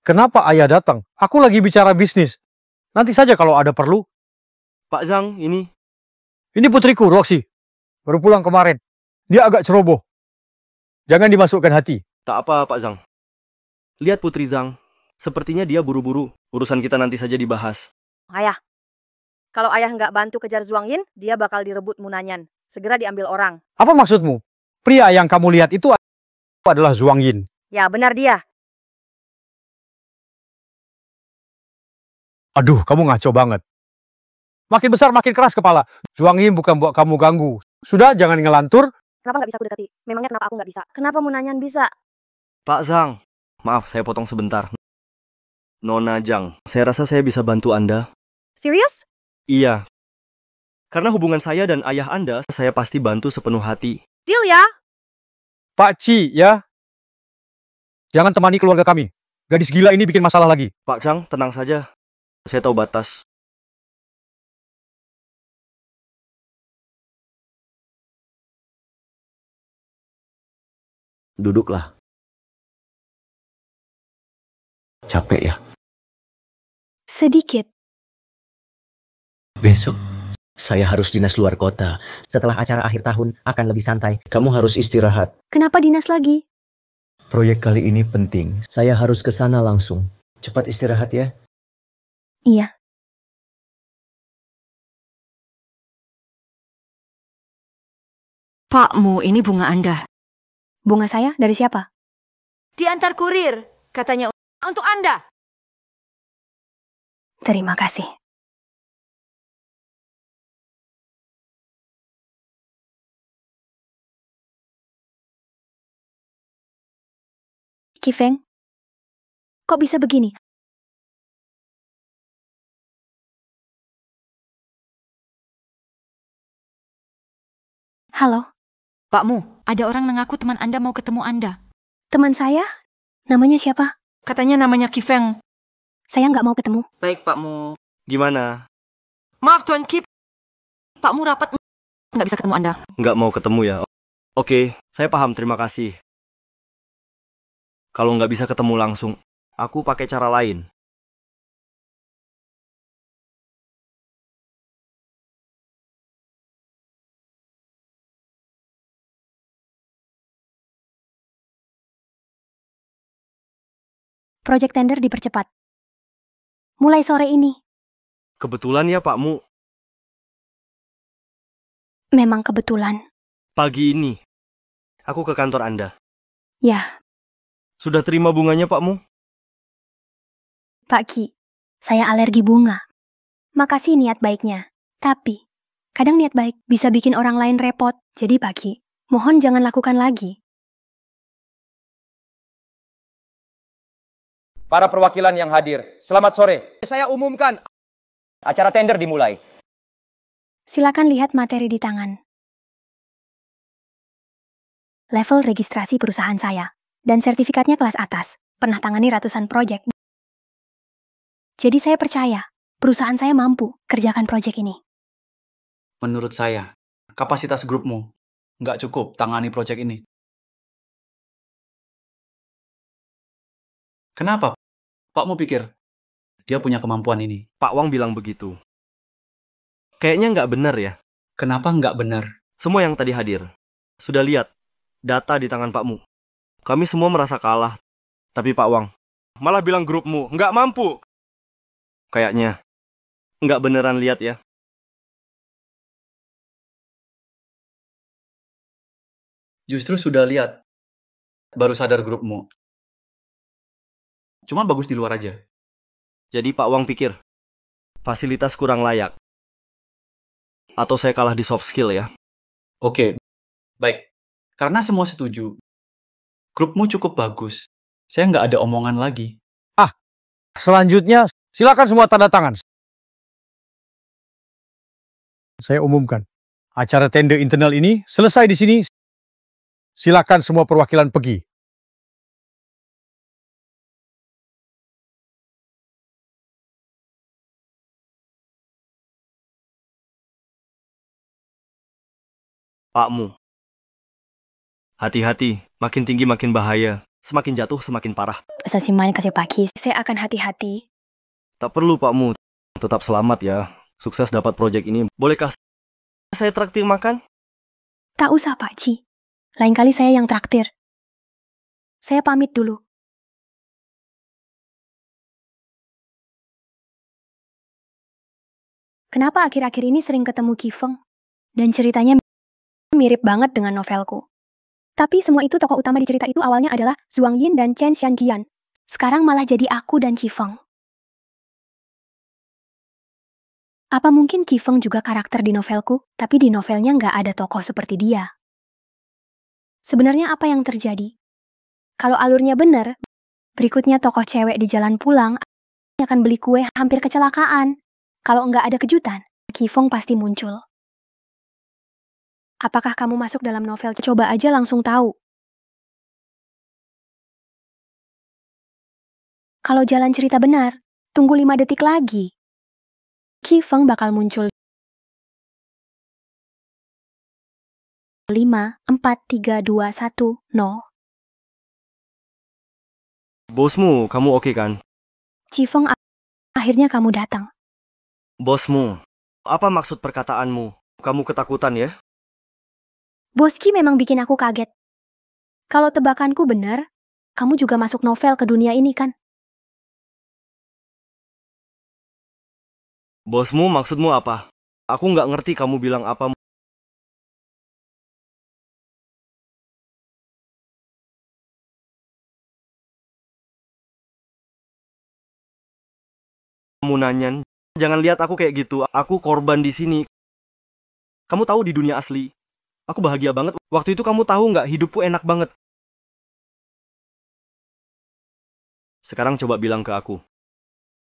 Kenapa ayah datang? Aku lagi bicara bisnis. Nanti saja kalau ada perlu. Pak Zhang, ini. Ini putriku, Roxy. Baru pulang kemarin. Dia agak ceroboh. Jangan dimasukkan hati. Tak apa, Pak Zhang. Lihat Putri Zhang. Sepertinya dia buru-buru. Urusan kita nanti saja dibahas. Ayah. Kalau ayah nggak bantu kejar Zhuang Yin, dia bakal direbut Munanyan. Segera diambil orang. Apa maksudmu? Pria yang kamu lihat itu adalah Zhuang Yin. Ya, benar dia. Aduh, kamu ngaco banget. Makin besar makin keras kepala. Zhuang Yin bukan buat kamu ganggu. Sudah, jangan ngelantur. Kenapa nggak bisa aku dekati? Memangnya kenapa aku nggak bisa? Kenapa Munanyan bisa? Pak Zhang. Maaf, saya potong sebentar. Nona Zhang, saya rasa saya bisa bantu Anda. Serius? Iya. Karena hubungan saya dan ayah Anda, saya pasti bantu sepenuh hati. Deal ya? Pak Ci, ya. Jangan temani keluarga kami. Gadis gila ini bikin masalah lagi. Pak Zhang, tenang saja. Saya tahu batas. Duduklah. Capek ya? Sedikit. Besok, saya harus dinas luar kota. Setelah acara akhir tahun akan lebih santai. Kamu harus istirahat. Kenapa dinas lagi? Proyek kali ini penting. Saya harus ke sana langsung. Cepat istirahat ya. Iya. Pakmu, ini bunga Anda. Bunga saya dari siapa? Diantar kurir, katanya untuk Anda. Terima kasih. Kifeng, kok bisa begini? Halo, Pakmu, ada orang mengaku teman Anda mau ketemu Anda. teman saya? Namanya siapa? Katanya namanya Kifeng. Saya nggak mau ketemu. Baik, Pakmu. Gimana? Maaf, Tuan Kip. Pakmu rapat nggak bisa ketemu Anda. Nggak mau ketemu ya? Oke, saya paham, terima kasih. Kalau nggak bisa ketemu langsung, aku pakai cara lain. Proyek tender dipercepat. Mulai sore ini. Kebetulan ya, Pakmu. Memang kebetulan. Pagi ini, aku ke kantor Anda. Ya, Sudah terima bunganya, Pakmu? Pak Ki, saya alergi bunga. Makasih niat baiknya. Tapi, kadang niat baik bisa bikin orang lain repot. Jadi Pak Ki, mohon jangan lakukan lagi. Para perwakilan yang hadir, selamat sore. Saya umumkan, acara tender dimulai. Silakan lihat materi di tangan. Level registrasi perusahaan saya, dan sertifikatnya kelas atas. Pernah tangani ratusan proyek. Jadi saya percaya, perusahaan saya mampu kerjakan proyek ini. Menurut saya, kapasitas grupmu nggak cukup tangani proyek ini. Kenapa? Pakmu pikir dia punya kemampuan ini? Pak Wang bilang begitu. Kayaknya nggak benar ya. Kenapa nggak benar? Semua yang tadi hadir sudah lihat data di tangan Pakmu. Kami semua merasa kalah. Tapi Pak Wang, Malah bilang grupmu nggak mampu. Kayaknya nggak beneran lihat ya. Justru sudah lihat, baru sadar grupmu. Cuma bagus di luar aja. Jadi Pak Wang pikir fasilitas kurang layak. Atau saya kalah di soft skill ya. Oke, baik. Karena semua setuju, grupmu cukup bagus. Saya nggak ada omongan lagi. Selanjutnya, silakan semua tanda tangan. Saya umumkan, acara tender internal ini selesai di sini. Silakan semua perwakilan pergi. Pakmu. Hati-hati, makin tinggi makin bahaya. Semakin jatuh semakin parah. Sasiman kasih pagi, saya akan hati-hati. Tak perlu Pakmu, tetap selamat ya. Sukses dapat proyek ini. Bolehkah saya traktir makan? Tak usah Pak Ci, lain kali saya yang traktir. Saya pamit dulu. Kenapa akhir-akhir ini sering ketemu Kifeng? Dan ceritanya mirip banget dengan novelku. Tapi semua itu tokoh utama di cerita itu awalnya adalah Zhuang Yin dan Chen Xianqian. Sekarang malah jadi aku dan Kifeng. Apa mungkin Kifeng juga karakter di novelku, tapi di novelnya nggak ada tokoh seperti dia? Sebenarnya apa yang terjadi? Kalau alurnya benar, berikutnya tokoh cewek di jalan pulang akan beli kue hampir kecelakaan. Kalau nggak ada kejutan, Kifeng pasti muncul. Apakah kamu masuk dalam novel? Coba aja langsung tahu. Kalau jalan cerita benar, tunggu 5 detik lagi. Kifeng bakal muncul. 5, 4, 3, 2, 1, 0. Bosmu, kamu oke kan? Kifeng, akhirnya kamu datang. Bosmu, apa maksud perkataanmu? Kamu ketakutan ya? Boski memang bikin aku kaget. Kalau tebakanku benar, kamu juga masuk novel ke dunia ini kan? Bosmu maksudmu apa? Aku nggak ngerti kamu bilang apa. Kamu nanyan, jangan lihat aku kayak gitu. Aku korban di sini. Kamu tahu di dunia asli, aku bahagia banget. Waktu itu kamu tahu nggak, hidupku enak banget. Sekarang coba bilang ke aku.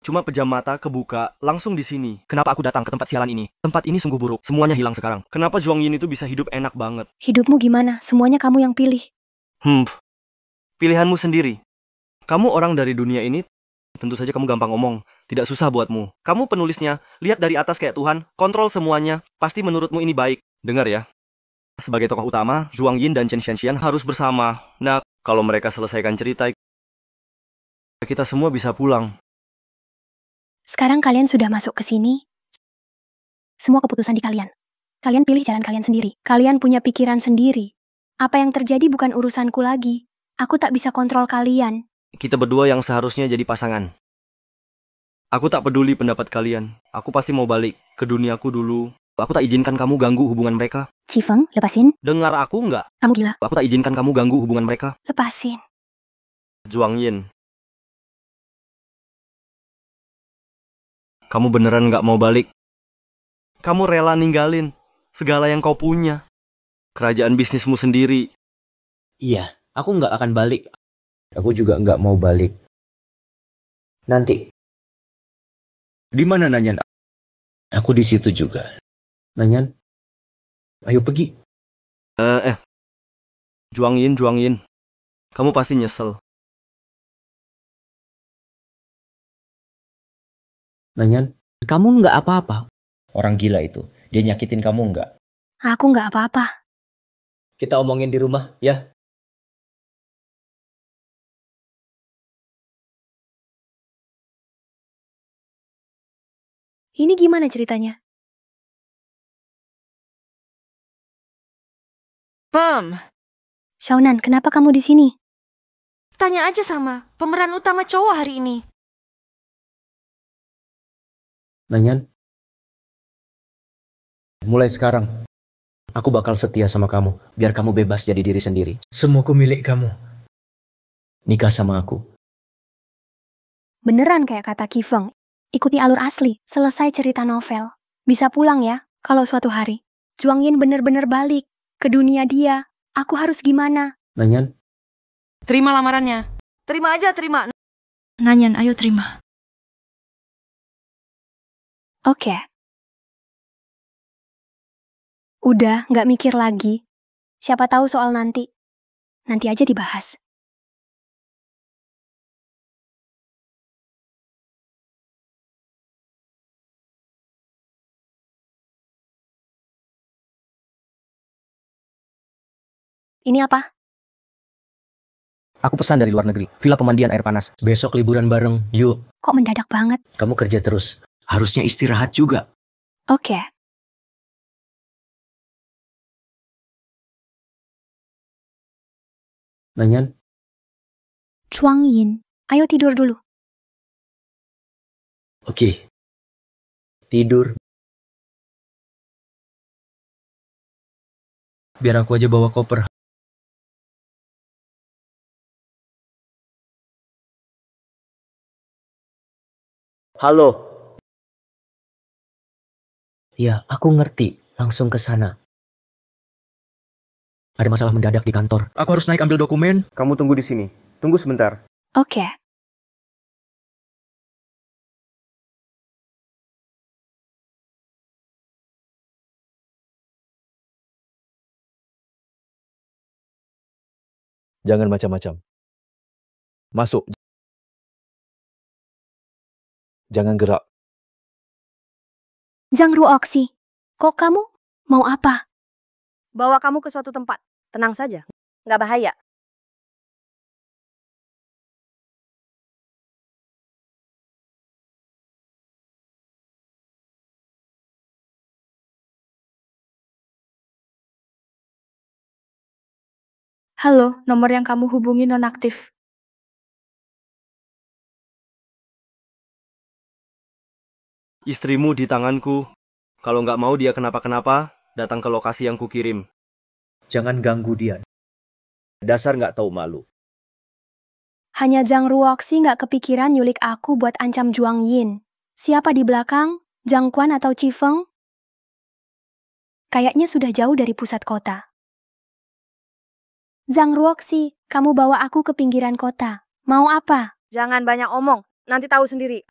Cuma pejam mata, kebuka, langsung di sini. Kenapa aku datang ke tempat sialan ini? Tempat ini sungguh buruk. Semuanya hilang sekarang. Kenapa Zhuang Yin itu bisa hidup enak banget? Hidupmu gimana? Semuanya kamu yang pilih. Pilihanmu sendiri. Kamu orang dari dunia ini, tentu saja kamu gampang ngomong. Tidak susah buatmu. Kamu penulisnya, lihat dari atas kayak Tuhan, kontrol semuanya. Pasti menurutmu ini baik. Dengar ya. Sebagai tokoh utama, Zhuang Yin dan Chen Xianxian harus bersama. Nah, kalau mereka selesaikan cerita, kita semua bisa pulang. Sekarang kalian sudah masuk ke sini. Semua keputusan di kalian. Kalian pilih jalan kalian sendiri. Kalian punya pikiran sendiri. Apa yang terjadi bukan urusanku lagi. Aku tak bisa kontrol kalian. Kita berdua yang seharusnya jadi pasangan. Aku tak peduli pendapat kalian. Aku pasti mau balik ke duniaku dulu. Aku tak izinkan kamu ganggu hubungan mereka. Kifeng, lepasin. Dengar aku nggak? Kamu gila. Aku tak izinkan kamu ganggu hubungan mereka. Lepasin. Zhuang Yin. Kamu beneran nggak mau balik? Kamu rela ninggalin segala yang kau punya. Kerajaan bisnismu sendiri. Iya, aku nggak akan balik. Aku juga nggak mau balik. Nanti. Di mana Nanyan? Aku di situ juga. Nanyan, ayo pergi. Zhuang Yin. Kamu pasti nyesel. Nanyan, kamu nggak apa-apa. Orang gila itu, dia nyakitin kamu nggak? Aku nggak apa-apa. Kita omongin di rumah, ya. Ini gimana ceritanya? Pem. Xiaonan, kenapa kamu di sini? Tanya aja sama pemeran utama cowok hari ini. Nanyan, mulai sekarang, aku bakal setia sama kamu, biar kamu bebas jadi diri sendiri. Semuaku milik kamu. Nikah sama aku. Beneran kayak kata Kifeng. Ikuti alur asli, selesai cerita novel. Bisa pulang ya, kalau suatu hari Juang Yin bener-bener balik ke dunia dia. Aku harus gimana? Nanyan, Terima lamarannya. Terima aja, terima. Nanyan, ayo terima. Oke. Udah, nggak mikir lagi. Siapa tahu soal nanti. Nanti aja dibahas. Ini apa? Aku pesan dari luar negeri, villa pemandian air panas. besok liburan bareng, yuk. Kok mendadak banget? Kamu kerja terus, harusnya istirahat juga. Oke. Nanyan, Juang Yin, ayo tidur dulu. oke. Tidur. Biar aku aja bawa koper. Halo. Ya, aku ngerti. Langsung ke sana. Ada masalah mendadak di kantor. Aku harus naik ambil dokumen. Kamu tunggu di sini. Tunggu sebentar. Oke. Jangan macam-macam. Masuk. Jangan gerak. Zhang Ruoxi, kok kamu mau apa? Bawa kamu ke suatu tempat. Tenang saja. Nggak bahaya. Halo, nomor yang kamu hubungi nonaktif. Istrimu di tanganku. Kalau nggak mau dia kenapa-kenapa, datang ke lokasi yang kukirim. Jangan ganggu dia. Dasar nggak tahu malu. Hanya Zhang Ruoxi nggak kepikiran nyulik aku buat ancam Juang Yin. Siapa di belakang? Zhang Quan atau Qifeng? Kayaknya sudah jauh dari pusat kota. Zhang Ruoxi, kamu bawa aku ke pinggiran kota. Mau apa? Jangan banyak omong. Nanti tahu sendiri.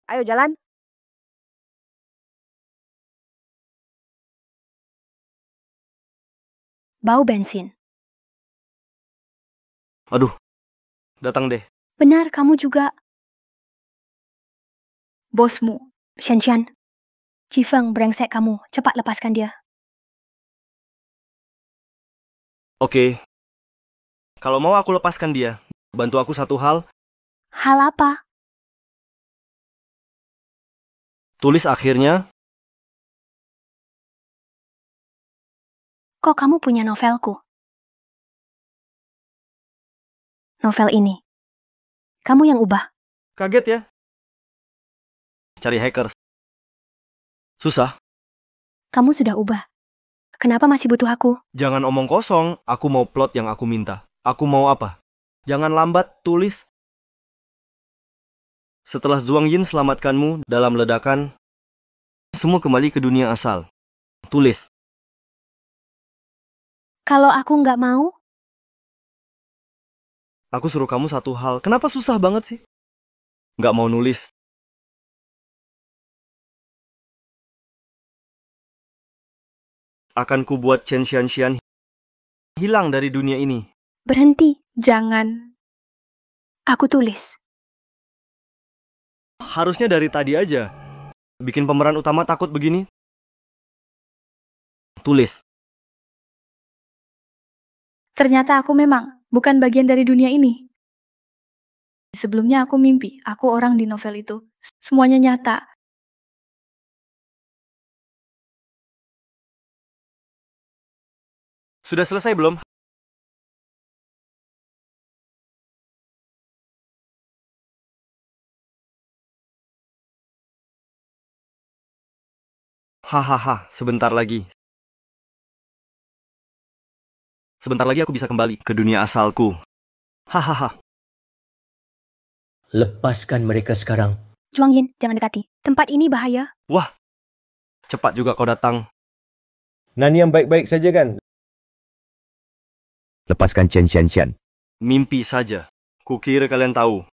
Ayo jalan. Bau bensin. Aduh, datang deh. Benar, kamu juga. Bosmu. Shenxian. Qifeng, brengsek kamu. Cepat lepaskan dia. Oke. Kalau mau aku lepaskan dia. Bantu aku satu hal. Hal apa? Tulis akhirnya. Kok kamu punya novelku? Novel ini. Kamu yang ubah. Kaget ya? Cari hackers. Susah. Kamu sudah ubah. Kenapa masih butuh aku? Jangan omong kosong. Aku mau plot yang aku minta. Aku mau apa? Jangan lambat, tulis. Setelah Zhuang Yin selamatkanmu dalam ledakan, semua kembali ke dunia asal. Tulis. Kalau aku nggak mau? Aku suruh kamu satu hal. Kenapa susah banget sih? Nggak mau nulis. Akan ku buat Chen Xianxian hilang dari dunia ini. Berhenti. Jangan. Aku tulis. Harusnya dari tadi aja. Bikin pemeran utama takut begini. Tulis. Ternyata aku memang bukan bagian dari dunia ini. Sebelumnya aku mimpi, aku orang di novel itu. Semuanya nyata. Sudah selesai belum? Hahaha, sebentar lagi. Sebentar lagi aku bisa kembali ke dunia asalku. Hahaha. Lepaskan mereka sekarang. Zhuang Yin, jangan dekati. Tempat ini bahaya. Wah, cepat juga kau datang. Nanyang baik-baik saja kan? Lepaskan Chen Xianxian. Mimpi saja. Kukira kalian tahu.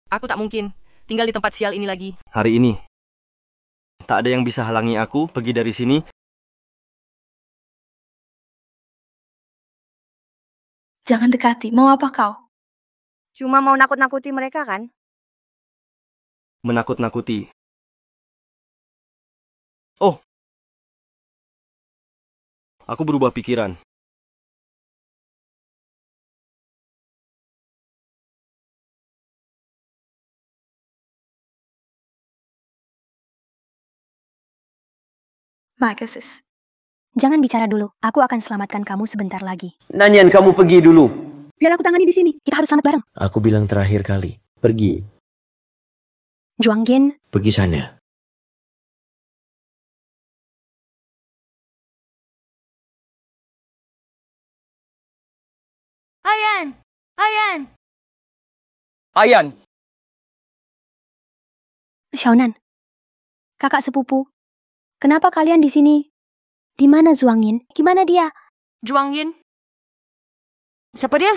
Aku tak mungkin tinggal di tempat sial ini lagi. Hari ini, tak ada yang bisa halangi aku pergi dari sini. Jangan dekati. Mau apa kau? Cuma mau nakut-nakuti mereka kan? Menakut-nakuti. Oh, aku berubah pikiran. Magasis. Jangan bicara dulu. Aku akan selamatkan kamu sebentar lagi. Nanyan, kamu pergi dulu. Biar aku tangani di sini. Kita harus selamat bareng. Aku bilang terakhir kali. Pergi. Zhuang Yin, Pergi sana. Ayan! Ayan! Ayan, Xiaonan. Kakak sepupu. Kenapa kalian di sini? Di mana Zhuang Yin? Gimana dia? Zhuang Yin. Siapa dia?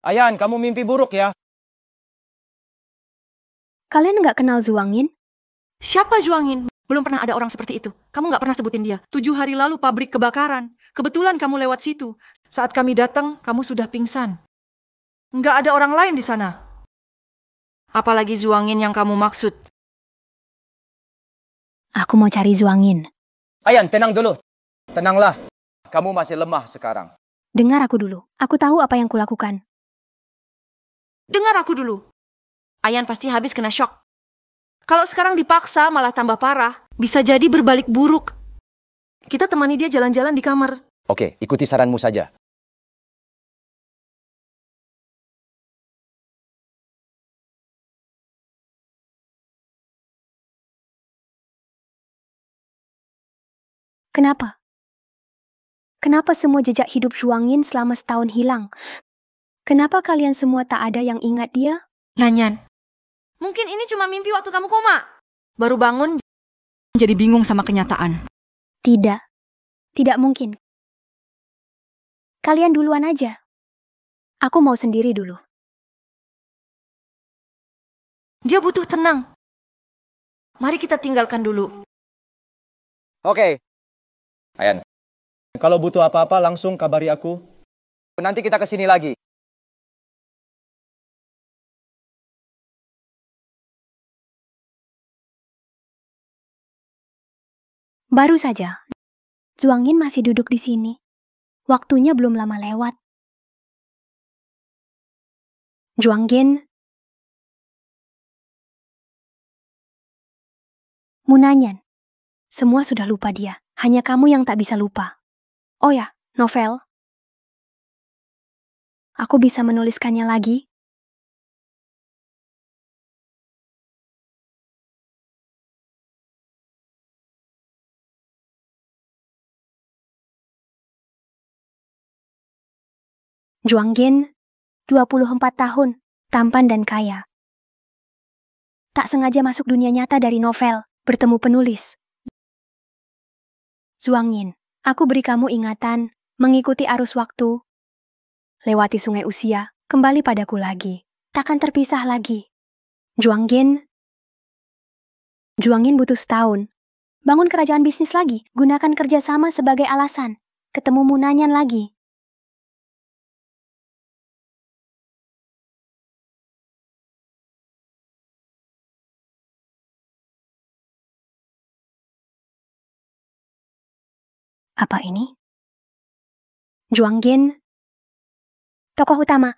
Ayan, kamu mimpi buruk ya. Kalian nggak kenal Zhuang Yin? Siapa Zhuang Yin? Belum pernah ada orang seperti itu. Kamu nggak pernah sebutin dia. 7 hari lalu pabrik kebakaran. Kebetulan kamu lewat situ. Saat kami datang, kamu sudah pingsan. Nggak ada orang lain di sana. Apalagi Zhuang Yin yang kamu maksud. Aku mau cari Zhuang Yin. Ayan, tenang dulu. Tenanglah. Kamu masih lemah sekarang. Dengar aku dulu. Aku tahu apa yang kulakukan. Dengar aku dulu. Ayan pasti habis kena shock. Kalau sekarang dipaksa malah tambah parah. Bisa jadi berbalik buruk. Kita temani dia jalan-jalan di kamar. Oke, ikuti saranmu saja. Kenapa? Kenapa semua jejak hidup Zhuang Yin selama setahun hilang? Kenapa kalian semua tak ada yang ingat dia? Nanyan, mungkin ini cuma mimpi waktu kamu koma. Baru bangun, jadi bingung sama kenyataan. Tidak. Tidak mungkin. Kalian duluan aja. Aku mau sendiri dulu. Dia butuh tenang. Mari kita tinggalkan dulu. Oke. Ayan. Kalau butuh apa-apa langsung kabari aku. Nanti kita kesini lagi. Baru saja. Zhuang Yin masih duduk di sini. Waktunya belum lama lewat. Zhuang Yin. Munanyan. Semua sudah lupa dia. Hanya kamu yang tak bisa lupa. Oh ya, novel. Aku bisa menuliskannya lagi. Zhuang Yin, 24 tahun, tampan dan kaya. Tak sengaja masuk dunia nyata dari novel, bertemu penulis. Zhuang Yin, aku beri kamu ingatan, mengikuti arus waktu, lewati sungai usia, kembali padaku lagi. Takkan terpisah lagi. Zhuang Yin butuh setahun. Bangun kerajaan bisnis lagi, gunakan kerjasama sebagai alasan. Ketemu Munanyan lagi. Apa ini? Zhuang Yin, tokoh utama.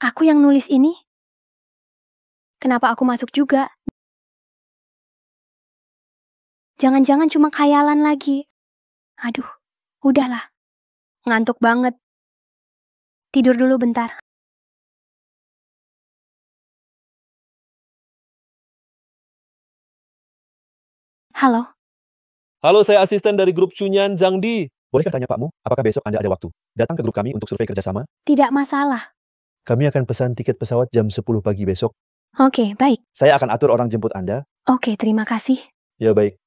Aku yang nulis ini? Kenapa aku masuk juga? Jangan-jangan cuma khayalan lagi. Aduh, udahlah. Ngantuk banget. Tidur dulu bentar. Halo, Halo, saya asisten dari grup Cunyan Zhang Di. Bolehkah tanya Pakmu, apakah besok Anda ada waktu? Datang ke grup kami untuk survei kerjasama? tidak masalah. Kami akan pesan tiket pesawat jam 10 pagi besok. Oke, baik. Saya akan atur orang jemput Anda. Oke, terima kasih. Ya, baik.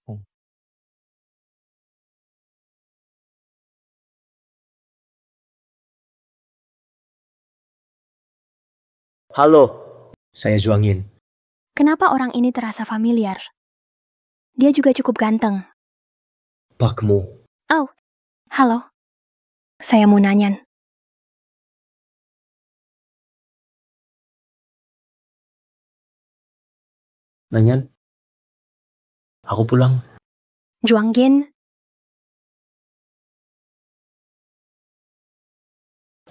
Halo, saya Zhuang Yin. Kenapa orang ini terasa familiar? Dia juga cukup ganteng. Pakmu. Oh, halo. Saya mau nanya. Nanyan, aku pulang. Zhuang Yin,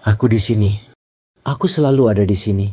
Aku di sini. Aku selalu ada di sini.